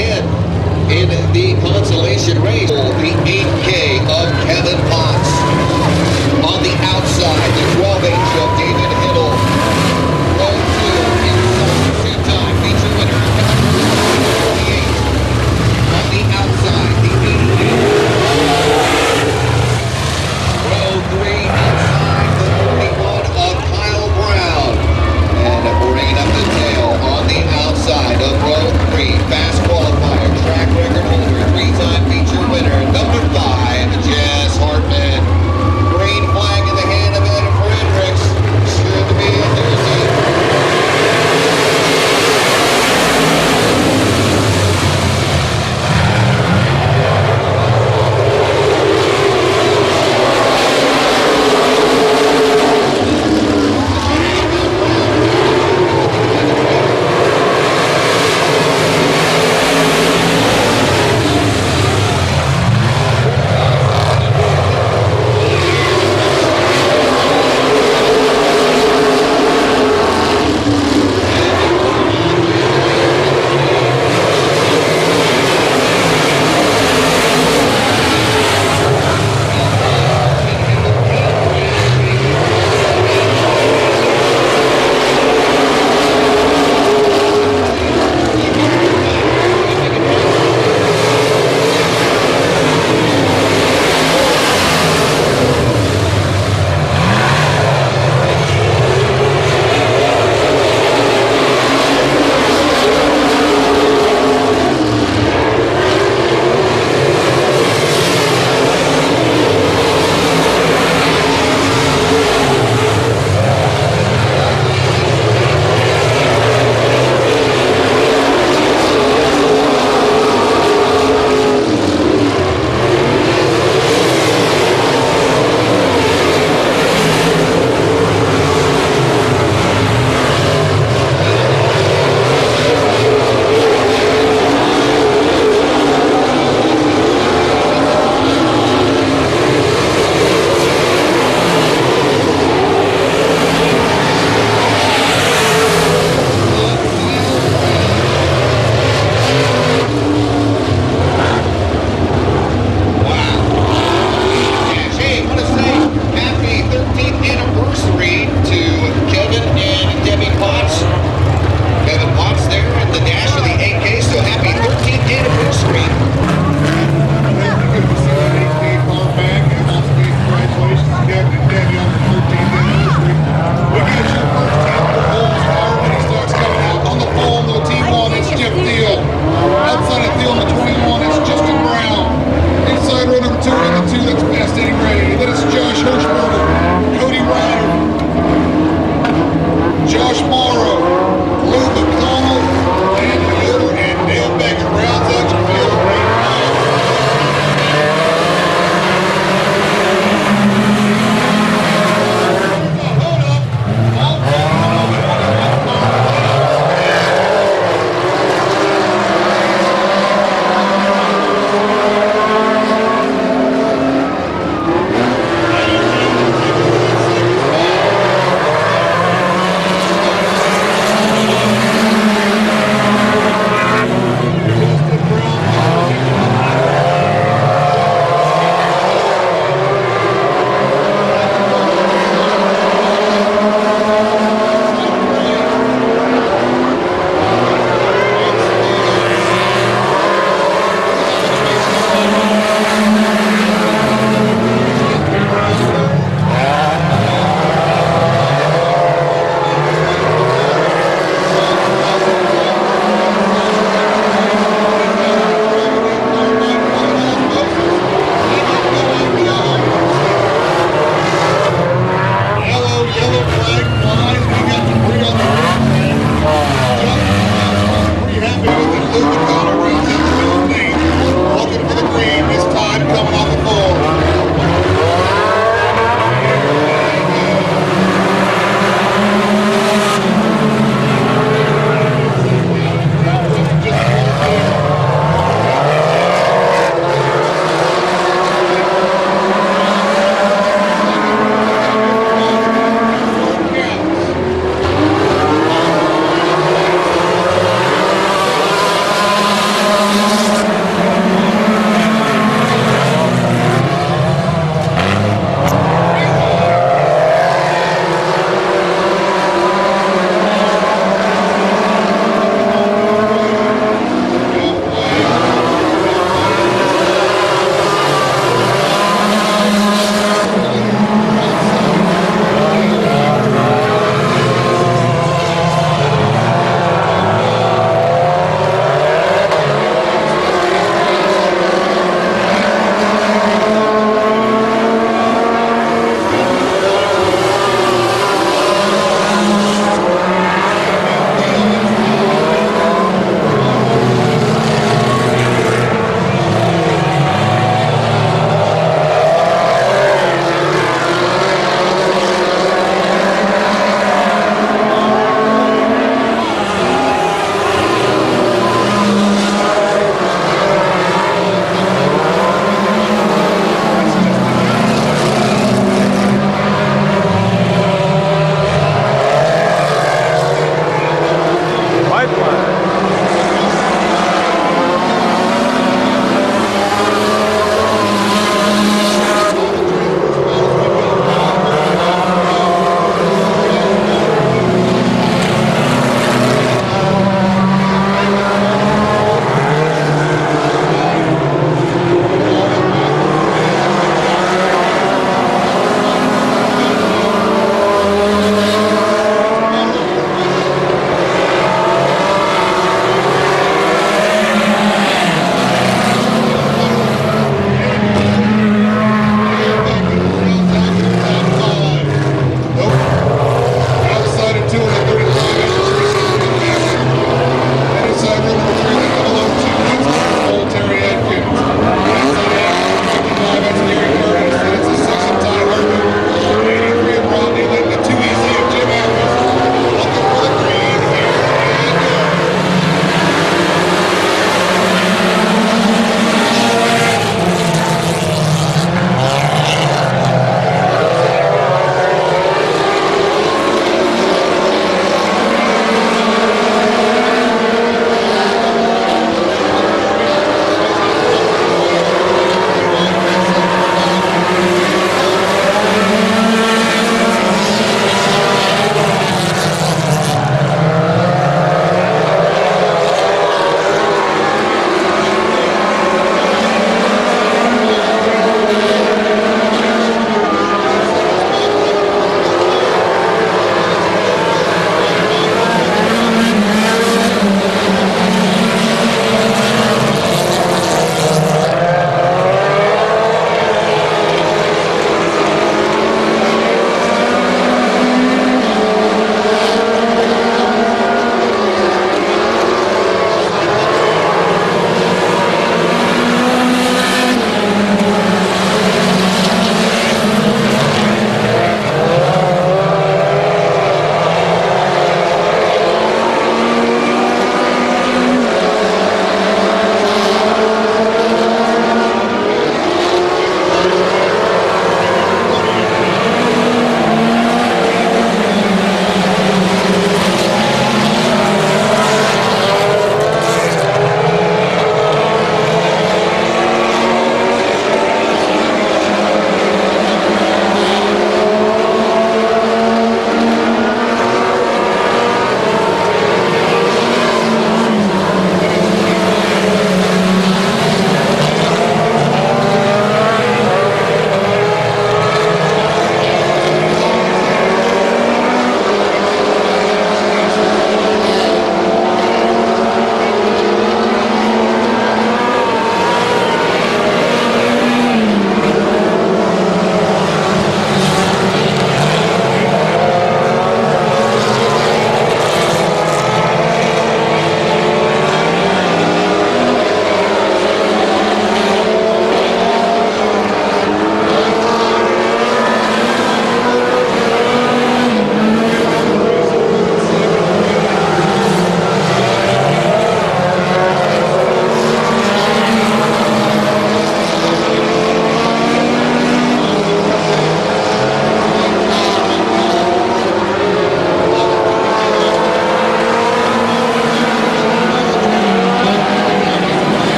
ahead in the consolation race. The 8K of Kevin Potts. On the outside, the 12H of David Hiddle. Row 2 inside, two-time feature winner, Kevin 48. On the outside, the 88. Row 3 inside, the 41 of Kyle Brown. And bringing up the tail on the outside of row 3, fast qualifier, track record holder, three-time feature winner, number 5, Jess Hartman. Green flag in the hand of Ed Fredericks.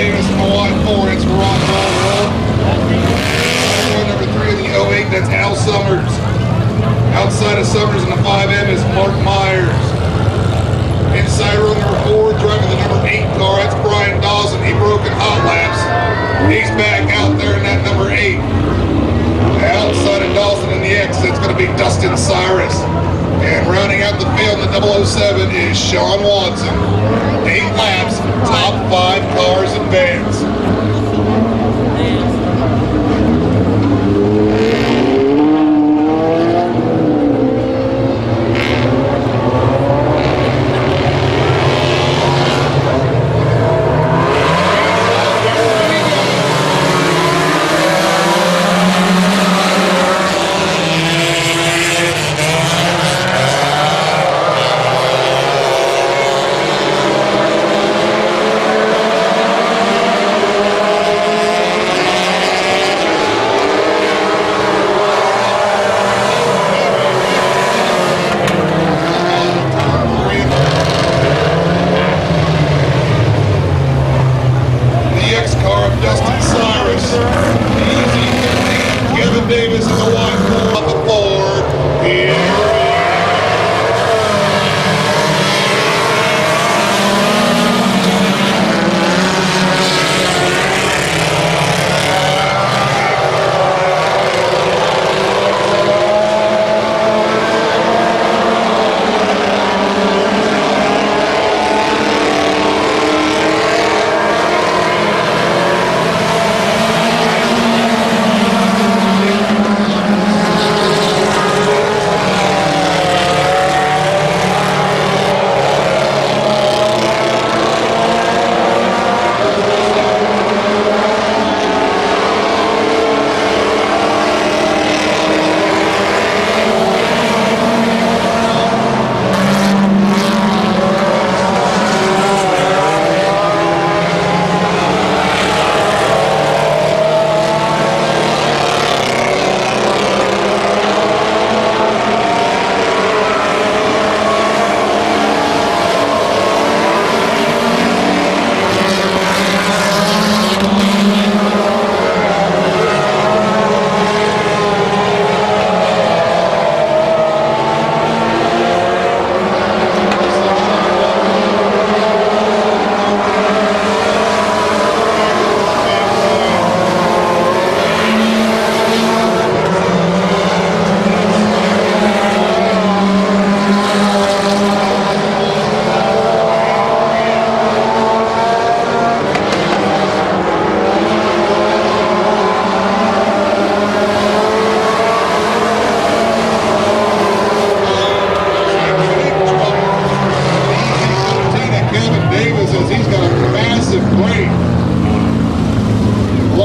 Davis from the white 4. It's rock roll. Number 3 in the 08, that's Al Summers. Outside of Summers in the 5M is Mark Myers. Inside row number 4, driving the number 8 car, that's Brian Dawson. He broke in hot laps. He's back out there in that number 8. Outside of Dawson in the X, it's going to be Dustin Cyrus. And rounding out the field in the 007 is Sean Watson. 8 laps, top 5 cars and vans. Davis in the white on the board. Here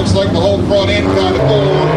looks like the whole front end kind of forward.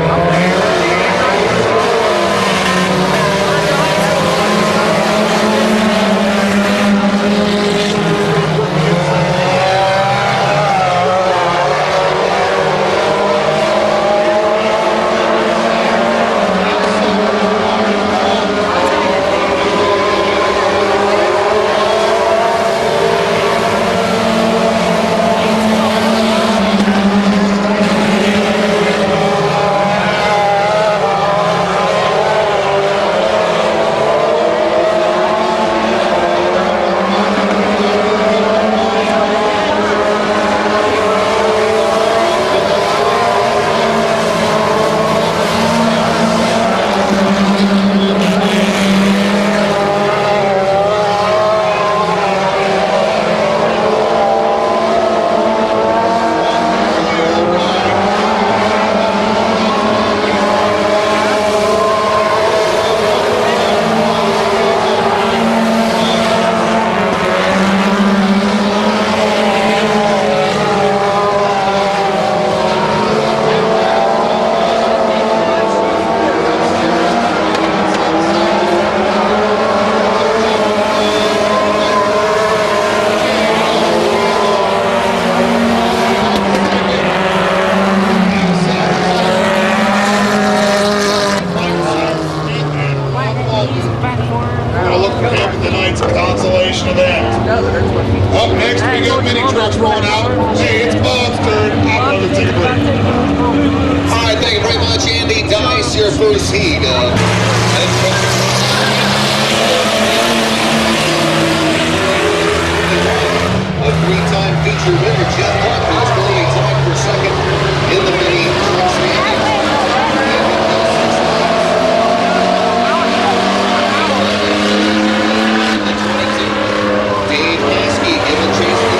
first heat of a three-time feature winner, Jeff Walker, is clearly tied for second in the mini truck standings. Dave Maskey giving chase to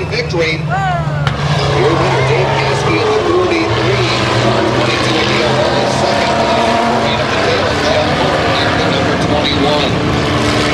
the victory. Your winner, Dave Maskey, in the 43. 22 in the overall second. Right up the tail, Jeff Moore in the number 21.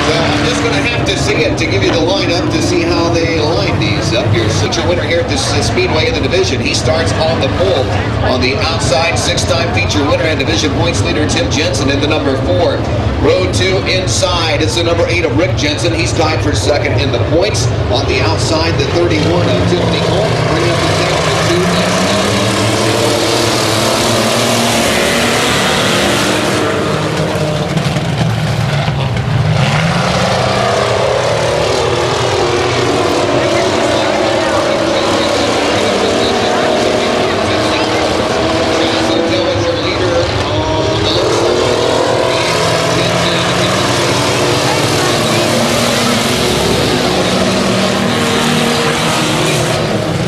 So I'm just going to have to see it to give you the lineup to see how they line these up here. Such a winner here at this Speedway in the division. He starts on the pole. On the outside, six-time feature winner and division points leader Tim Jensen in the number 4. Road 2 inside. It's the number 8 of Rick Jensen. He's tied for second in the points. On the outside, the 31 of Tiffany Cole. Bringing up the tail for 2.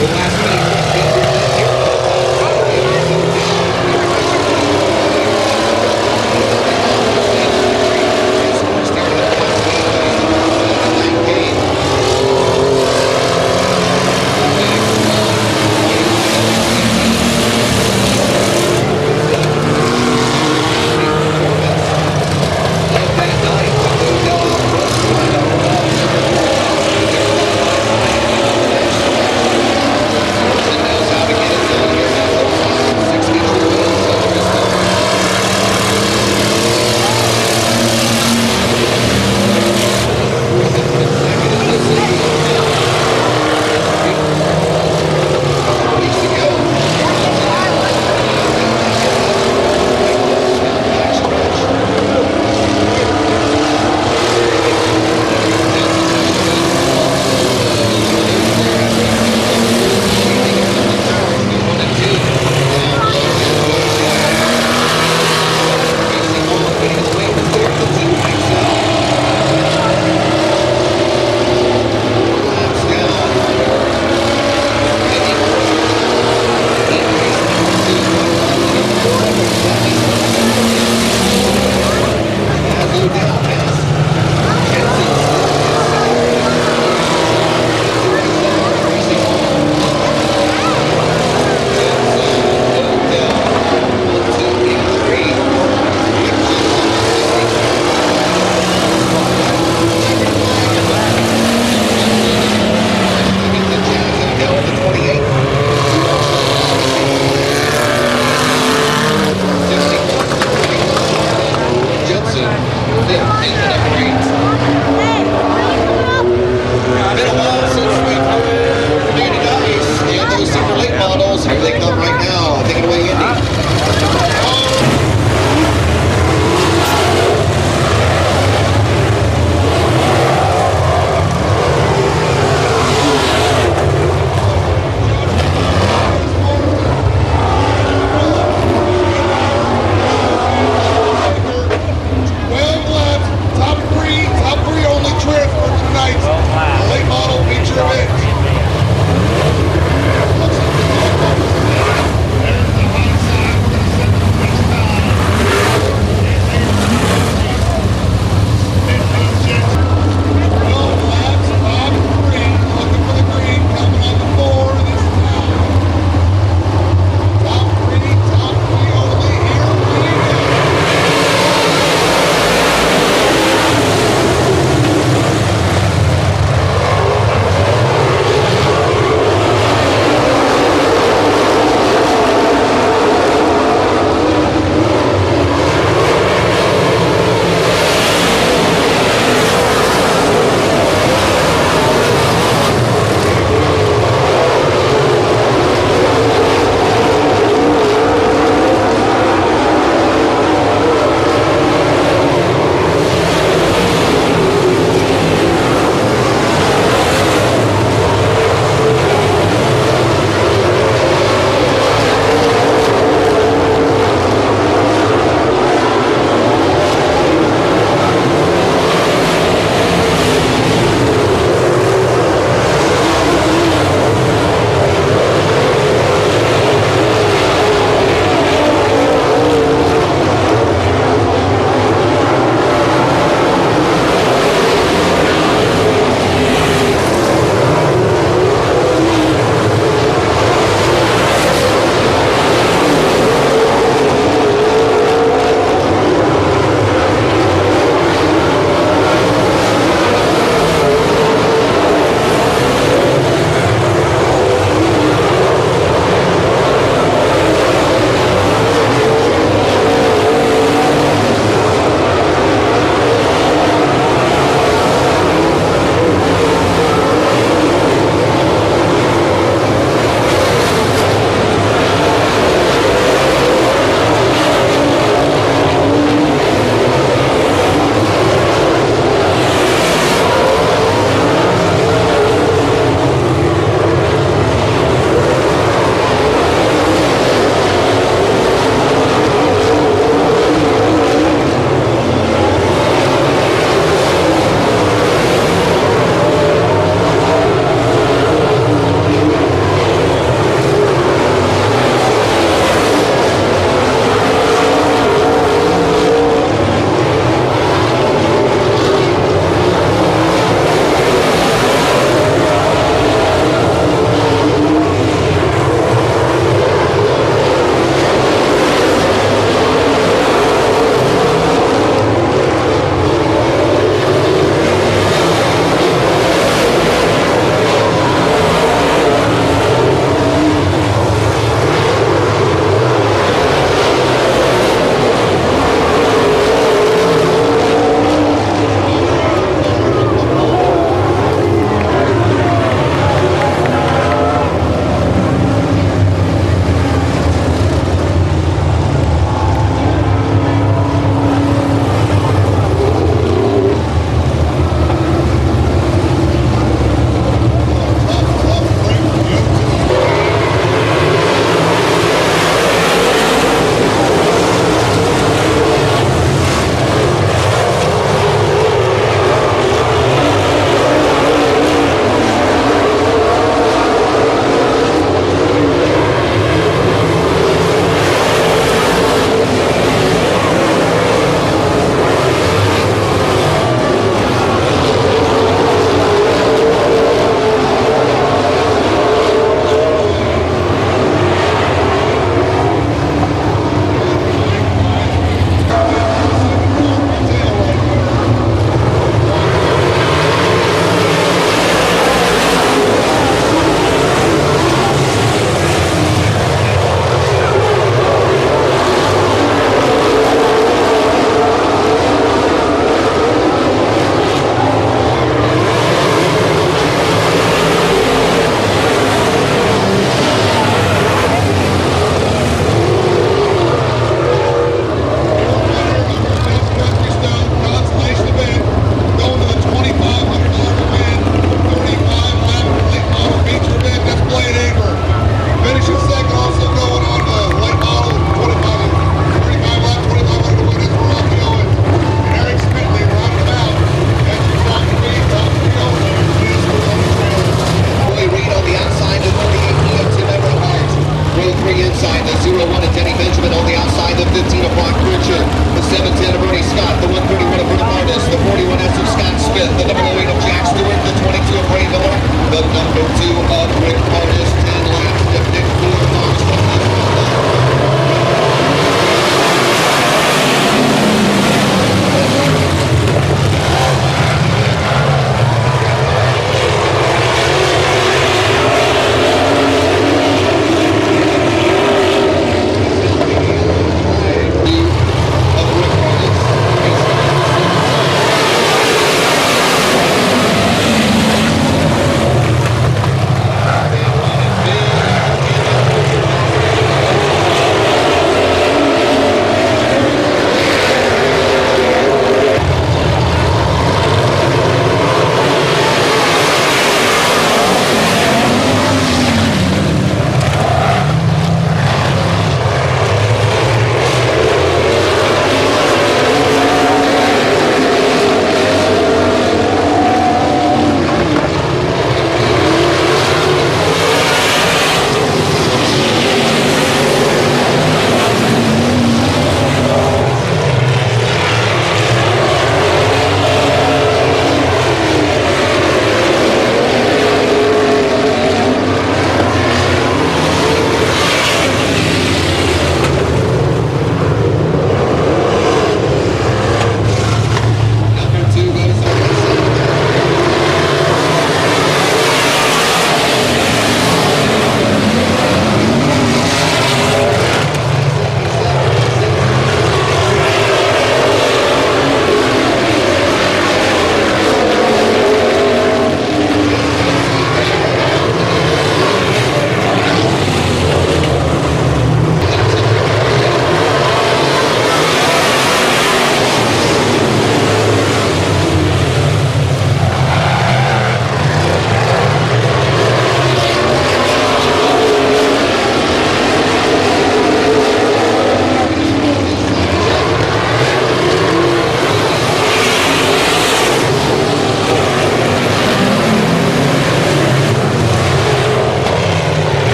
The last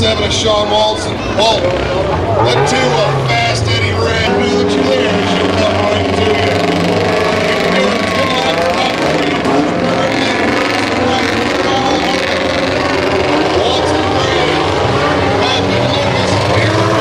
07 of Sean Walton. The 2 of Fast Eddie Red. Know that you're there. She'll come right to you. Come on, top 3. Walton Red. Captain Lucas. Here we go.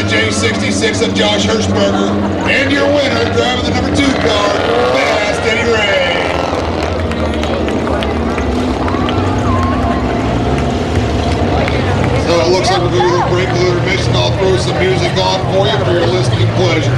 J66 of Josh Hirschberger, and your winner, driving the number 2 car, Fast Eddie Ray. So it looks like we're going to do a little break, a little intermission. I'll throw some music on for you for your listening pleasure.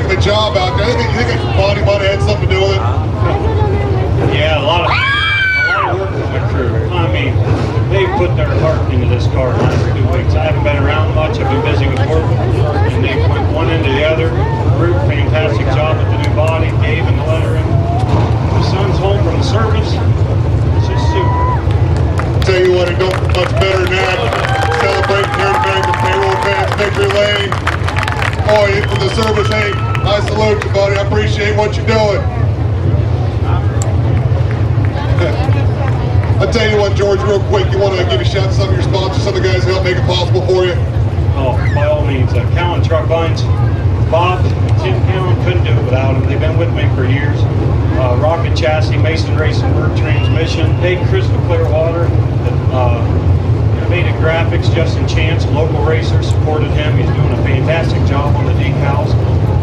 of a job out there. You think body might have had something to do with it? Yeah, a lot of work from the crew. I mean, they put their heart into this car the last 2 weeks. I haven't been around much. I've been busy with work, and they went one into the other. Group, fantastic job with the new body, Dave and the lettering. My son's home from the service. It's just super. Tell you what, it don't get much better than that. Celebrating here today with payroll fans, victory lane. Oh, for the service, hey, I salute you, buddy. I appreciate what you're doing. I'll tell you what, George, real quick, you want to give a shout to some of your sponsors, some of the guys who help make it possible for you? Oh, by all means, Cowan Truck Lines, Bob, Tim Cowan, couldn't do it without them. They've been with me for years. Rocket Chassis, Mason Racing Work Transmission, Dave Crystal Clear Water, Innovative Graphics, Justin Chance, local racer, supported him. He's doing a fantastic job on the decals.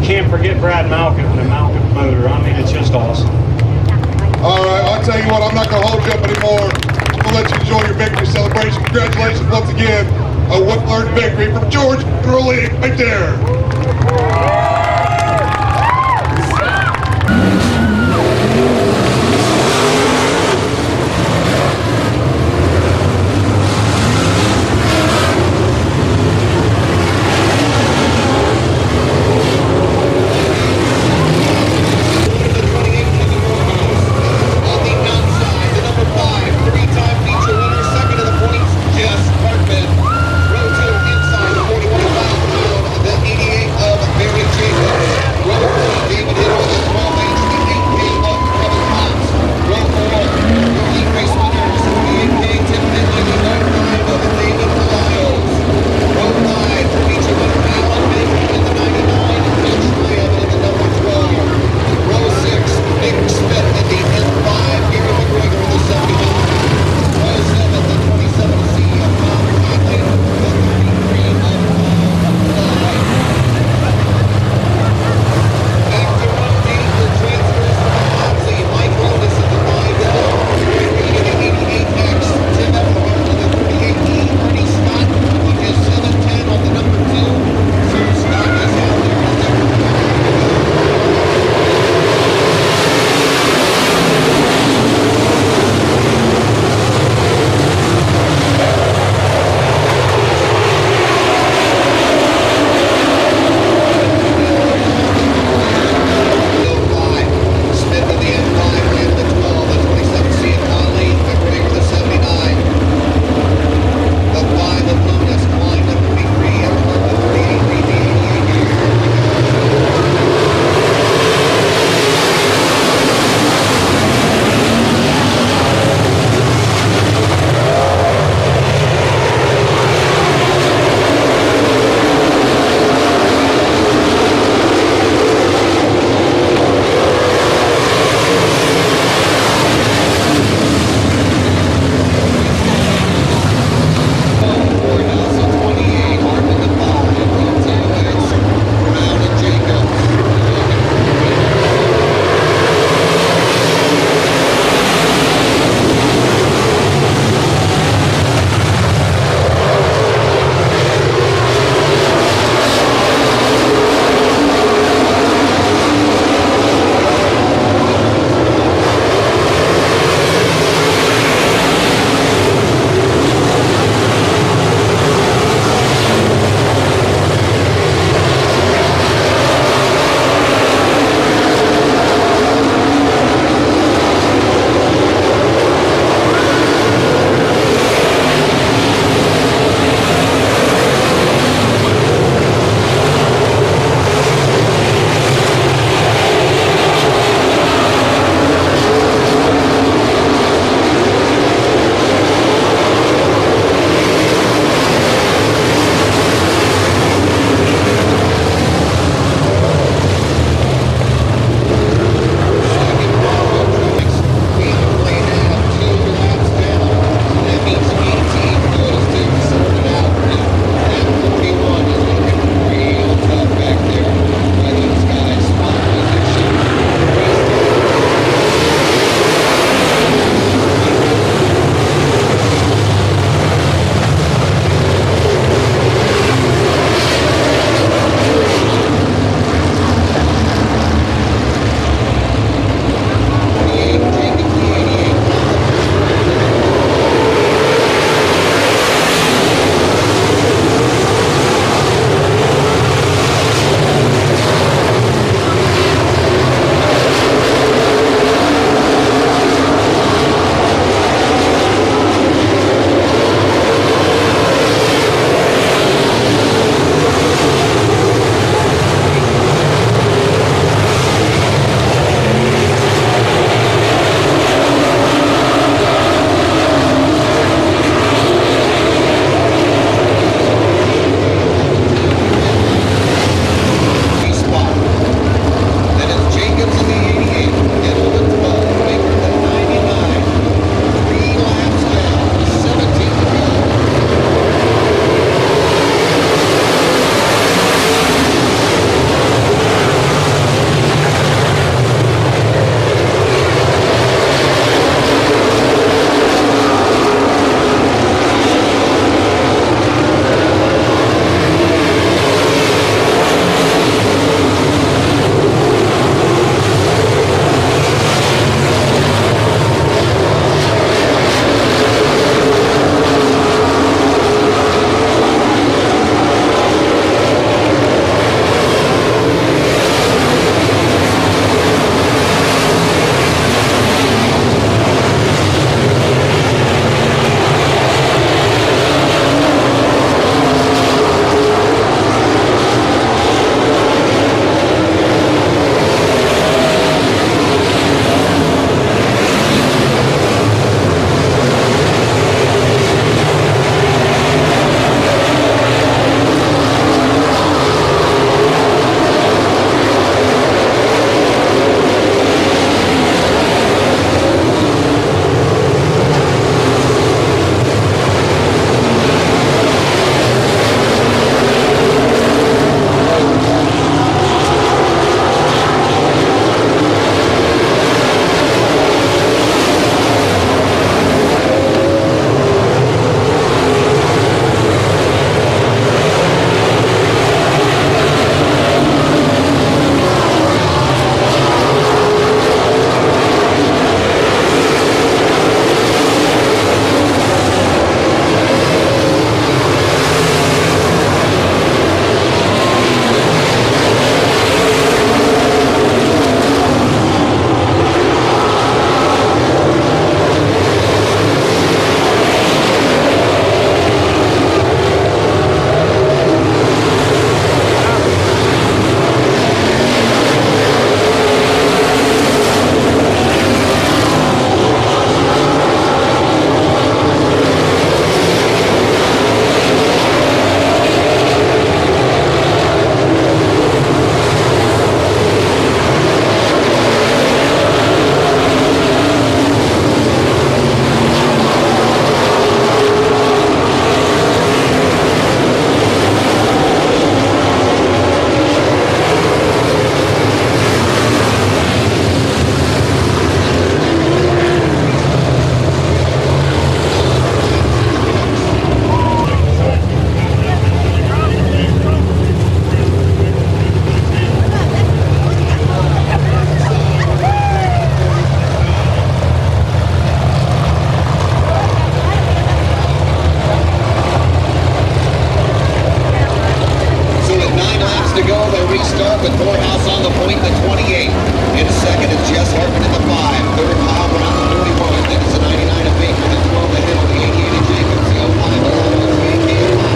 Can't forget Brad Malkin and the Malkin motor. I mean, it's just awesome. All right, I'll tell you what, I'm not going to hold you up anymore. I'm going to let you enjoy your victory celebration. Congratulations once again. A whip-learned victory from George Early right there. Row 2 inside the 41,000 pound, the 88 of Barry restart with Morehouse on the point, the 28. In second is Jess Hartman in the 5. Third, Kyle Brown, the 31. Then it's the 99 of Baker, the 12 of Hill, the 88 of Jacobs, the 05 of Lalo, the 3K of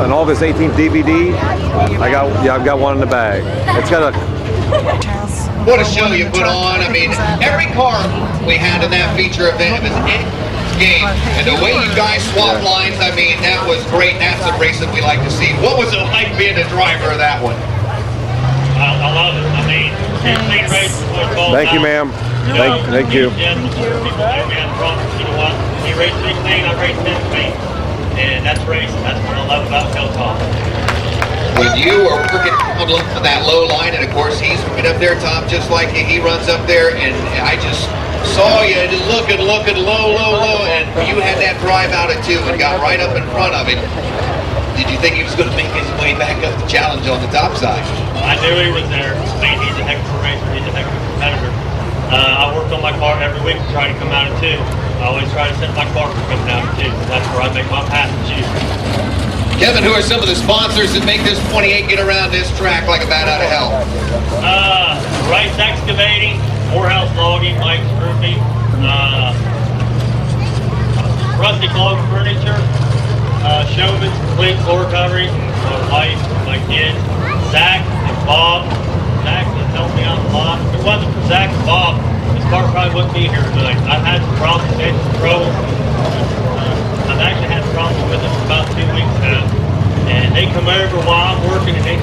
an August 18th DVD. I've got one in the bag. It's got a What a show you put on. I mean, every car we had in that feature event was game. And the way you guys swapped lines, I mean, that was great. That's the racing we like to see. What was it like being the driver of that one? I love it. I mean, clean race is what it's all Thank you, about. ma'am. Thank you. Yeah, people like me on front, you know what? He raced me clean, I raced him clean. And that's racing. That's what I love about hilltop. When you are working on that low line, and of course he's right up there top just like he runs up there, and I just saw you looking low, and you had that drive out at 2 and got right up in front of it. Did you think he was going to make his way back up the challenge on the top side? I knew he was there. I mean, he's a heck of a racer. He's a heck of a competitor. I worked on my car every week to try to come out at 2. I always try to set my car for coming out at 2. That's where I make my passes. Kevin, who are some of the sponsors that make this 28 get around this track like a bat out of hell? Rice Excavating, Morehouse Logging, Mike's Roofing, Rusty Clog Furniture, Showman's Complete Floor Covering, my wife, my kids, Zach and Bob. Zach has helped me out a lot. If it wasn't for Zach and Bob, this car probably wouldn't be here tonight. I've had some problems, made some trouble. I've actually had problems with it for about 2 weeks now. And they come over while I'm working and they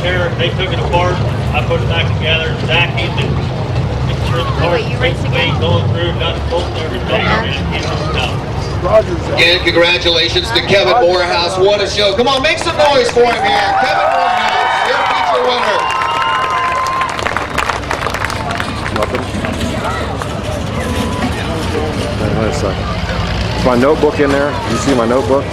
took it apart. I put it back together. Zach, he's been making sure the car's clean, going through, got the bolts and everything. He's been stuff. Again, congratulations to Kevin Morehouse. What a show. Come on, make some noise for him here. Kevin Morehouse, your feature winner. Wait a second. Is my notebook in there? You see my notebook?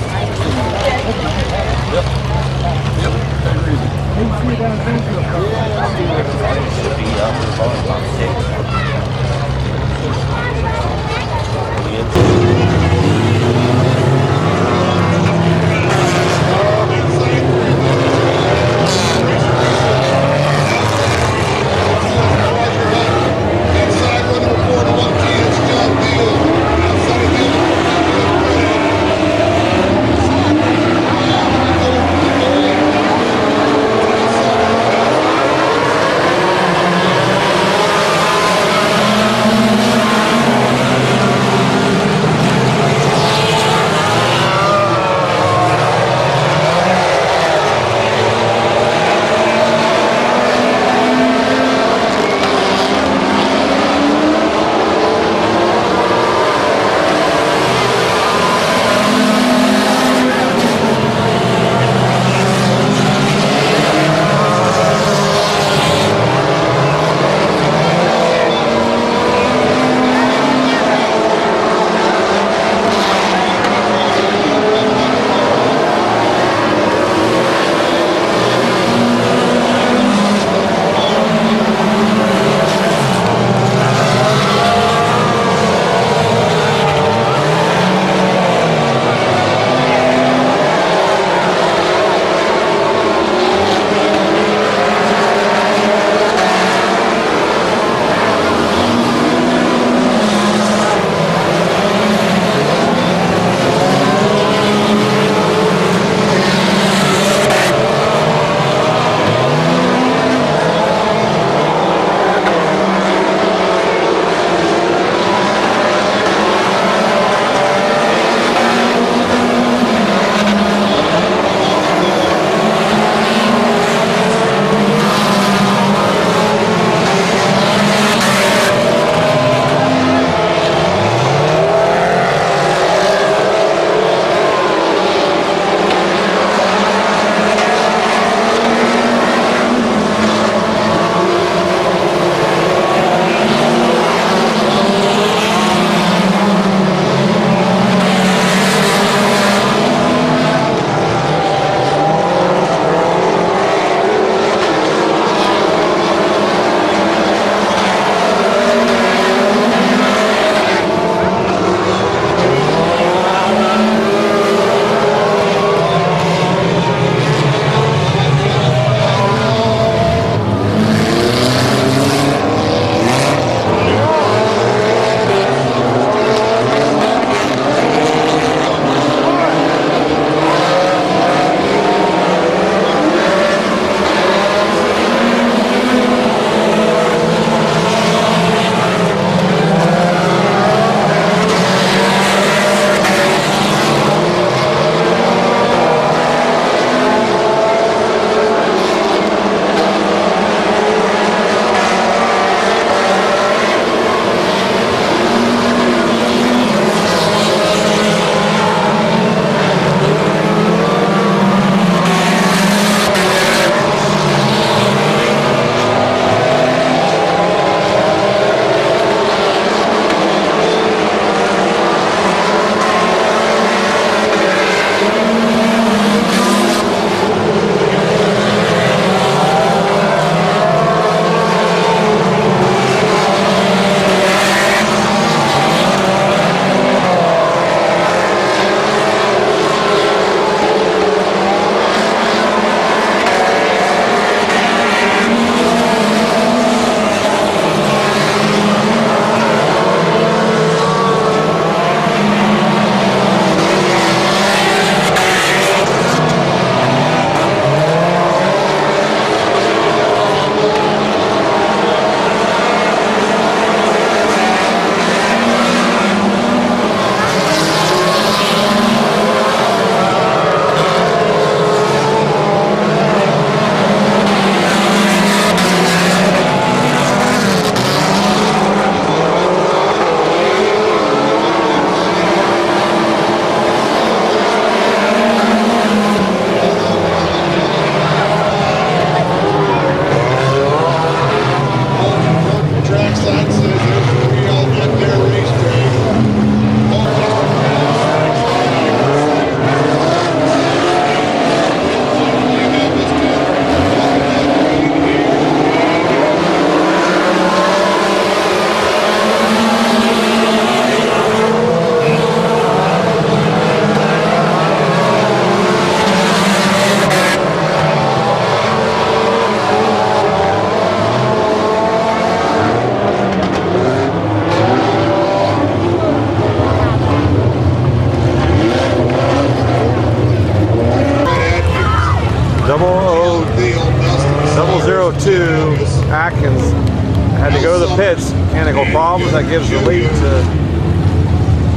That gives the lead to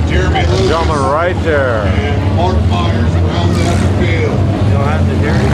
Jeremy the Lucas gentleman right there. and Mark Myers around the field. You don't have to, Jerry.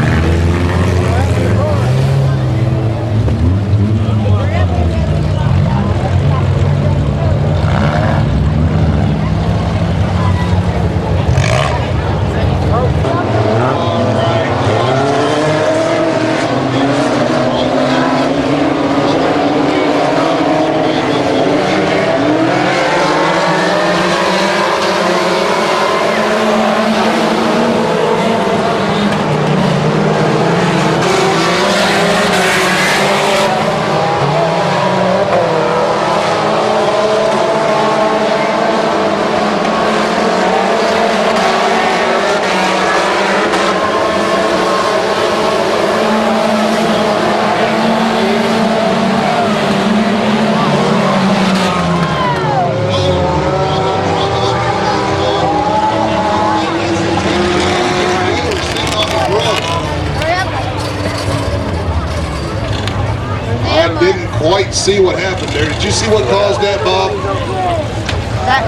I didn't quite see what happened there. Did you see what caused that, Bob?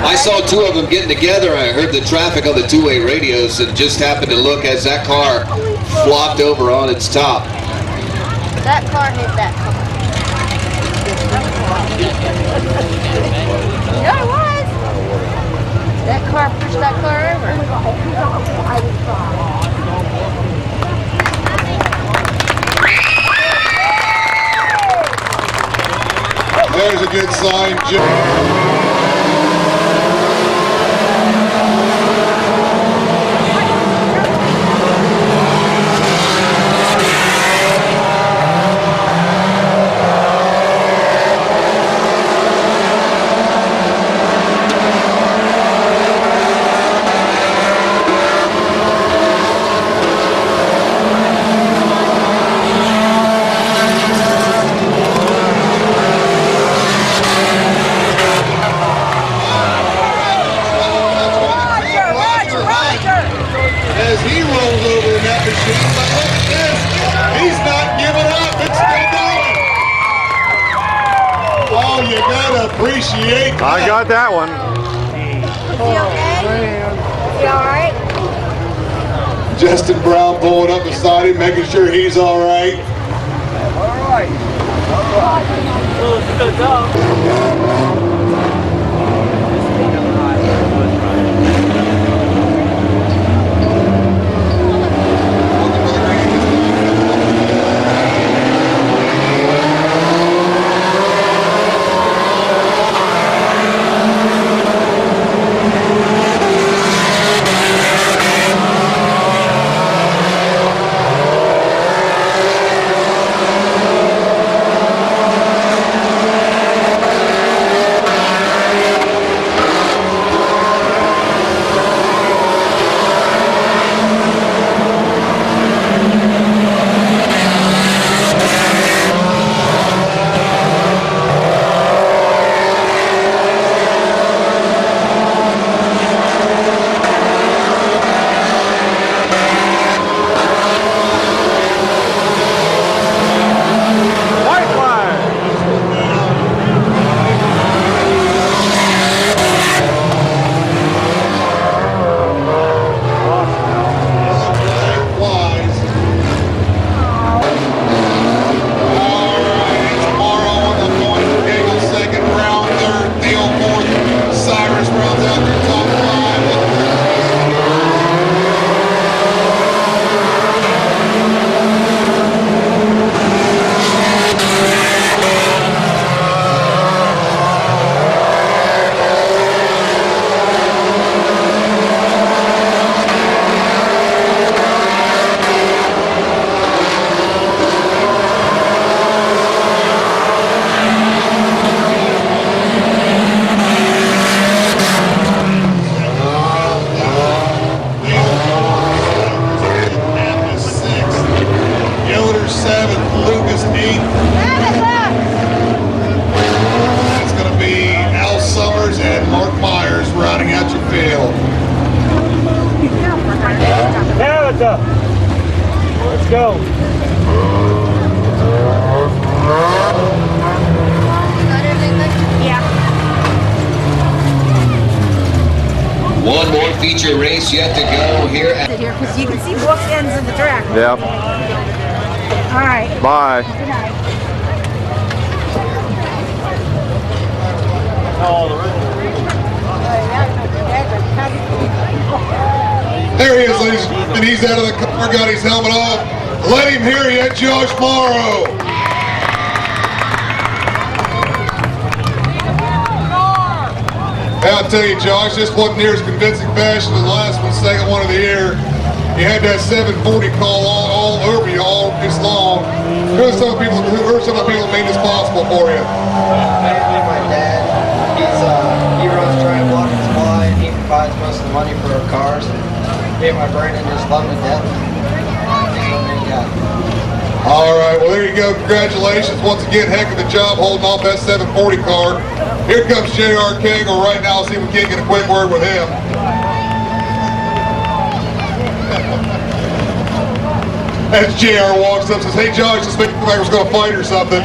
I saw two of them getting together. I heard the traffic on the two-way radios and just happened to look as that car flopped over on its top. That car hit that car. Yeah, it was. That car pushed that car over. There's a good sign, Jim. As he rolls over in that machine, but look at this. He's not giving up. It's still going. Oh, you gotta appreciate that. I got that one. Is he okay? Is he all right? Justin Brown pulling up beside him, making sure he's all right. All right. Let's go. Yeah. One more feature race yet to go here. Because you can see both ends of the track. Yep. All right. Bye. Good night. There he is, ladies, and he's out of the car, got his helmet off. Let him hear you, Josh Morrow. I'll tell you, Josh, this wasn't near as convincing fashion as the last one, second one of the year. You had that 740 call all over you all this long. Who are some of the people who made this possible for you? Mainly my dad. He runs Trying Block and Supply, and he provides most of the money for our cars. Me and my Brandon just love him to death. He's our main guy. All right, well, there you go. Congratulations. Once again, heck of a job holding off that 740 car. Here comes J.R. Cagle right now. See if we can't get a quick word with him. As J.R. walks up and says, hey, Josh, this thing like was going to fight or something.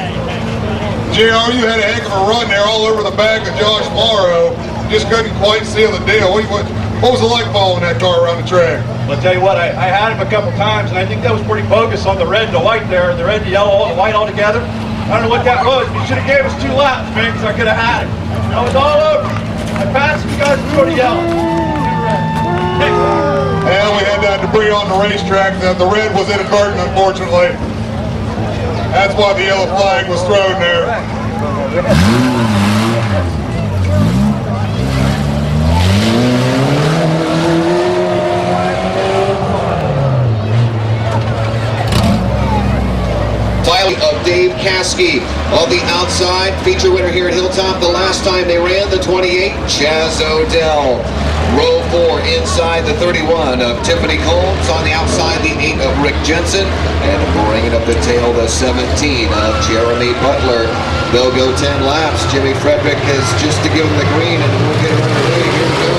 J.R., you had a heck of a run there all over the back of Josh Morrow. Just couldn't quite seal the deal. What was it like following that car around the track? Well, I'll tell you what, I had him a couple times, and I think that was pretty bogus on the red and the white there, the red, the yellow, and the white all together. I don't know what that was. You should have gave us 2 laps, man, because I could have had it. I was all over. I passed you guys through the yellow. And we had that debris on the racetrack. The red was inadvertent, unfortunately. That's why the yellow flag was thrown there. Of Dave Caskey on the outside, feature winner here at Hilltop the last time they ran the 28, Chaz Odell. Row 4 inside the 31 of Tiffany Combs, on the outside the 8 of Rick Jensen, and bringing up the tail the 17 of Jeremy Butler. They'll go 10 laps. Jimmy Frederick has just to give them the green, and we'll get it underway. Here we go.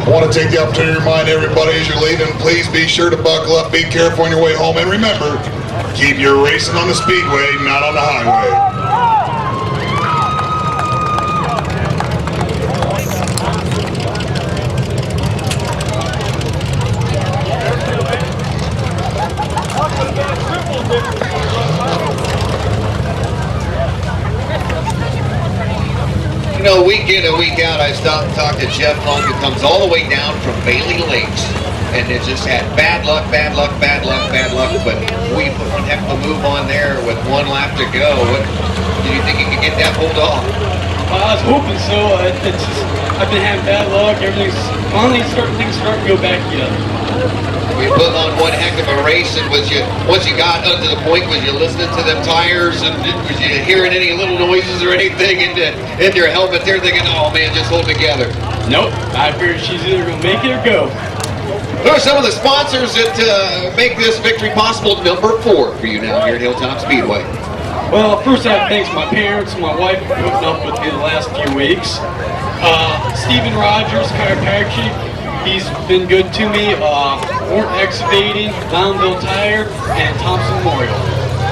I want to take the opportunity to remind everybody as you're leaving, please be sure to buckle up, be careful on your way home, and remember, keep your racing on the speedway, not on the highway. You know, week in and week out, I stop and talk to Jeff Funk, who comes all the way down from Bailey Lakes, and has just had bad luck, bad luck, bad luck, bad luck. But we put one heck of a move on there with 1 lap to go. What, do you think you could get that pulled off? I was hoping so. I've been having bad luck. Everything's finally things starting to go back together. You put on one heck of a race, and once you got up to the point, was you listening to them tires, and was you hearing any little noises or anything in your helmet there, thinking, oh man, just hold together? Nope. I figured she's either gonna make it or go. Who are some of the sponsors that make this victory possible? Number 4 for you now here at Hilltop Speedway. Well, first I have to thank my parents and my wife for putting up with me the last few weeks. Stephen Rogers, chiropractic, he's been good to me. Warren Excavating, Downville Tire, and Thompson Memorial.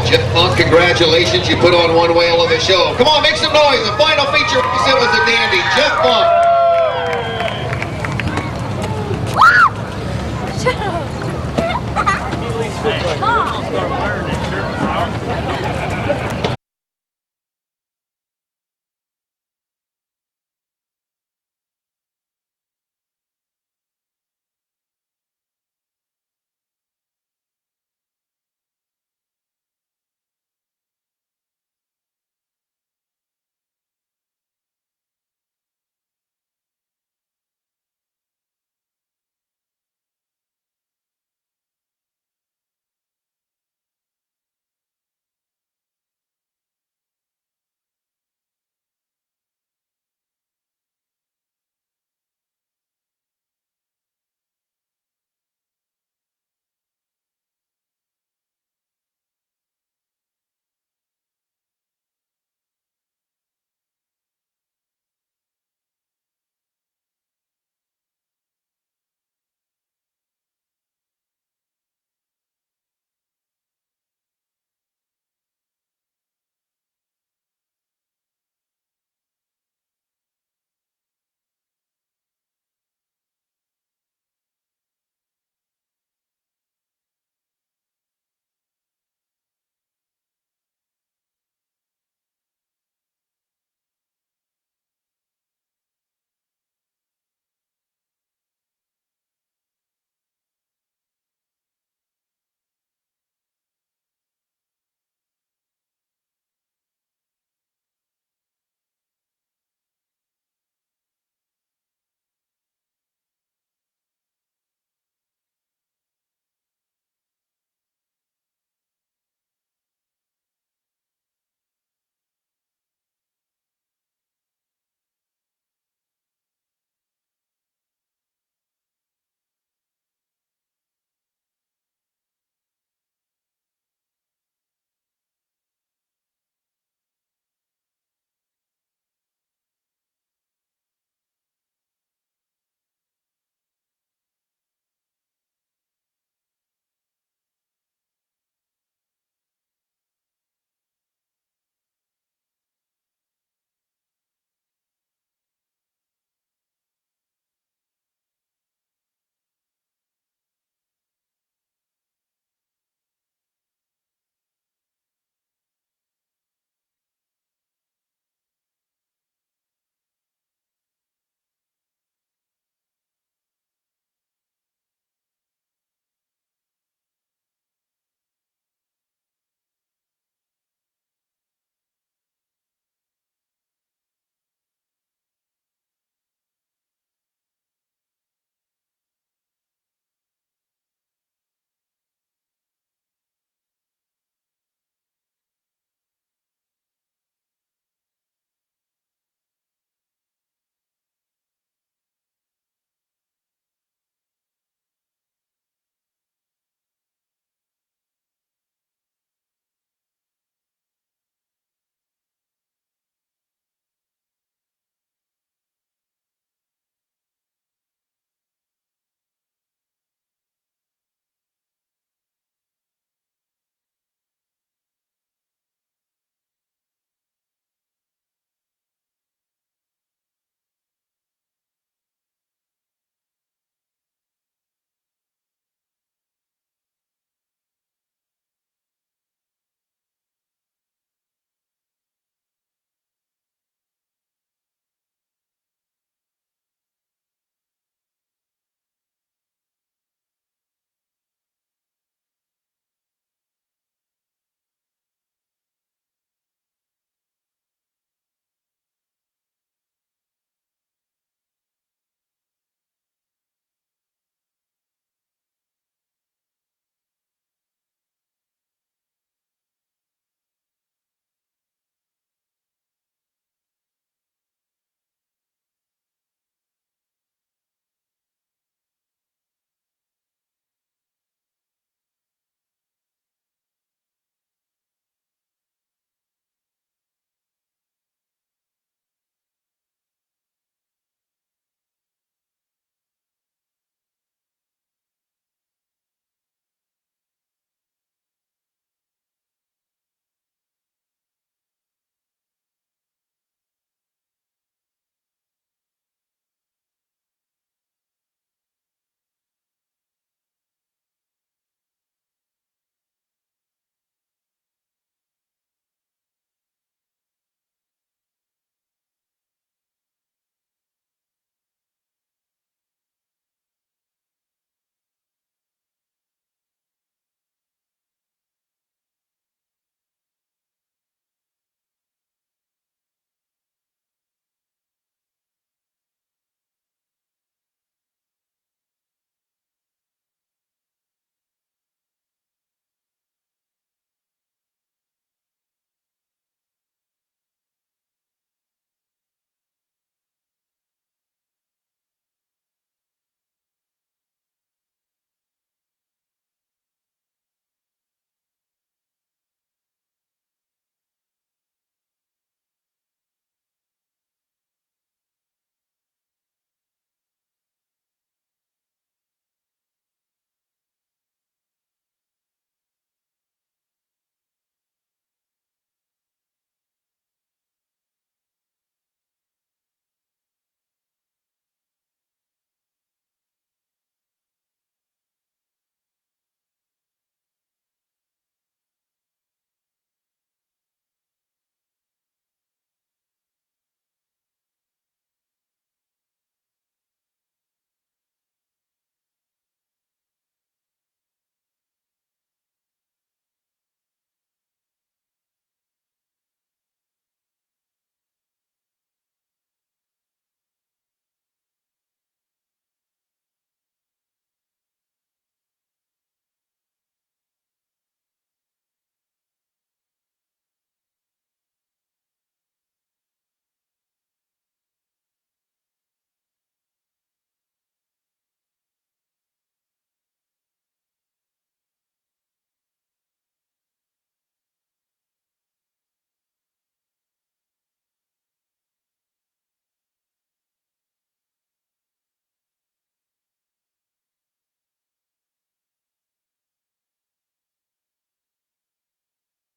Jeff Funk, congratulations. You put on one whale of a show. Come on, make some noise. The final feature, it was a dandy. Jeff Funk.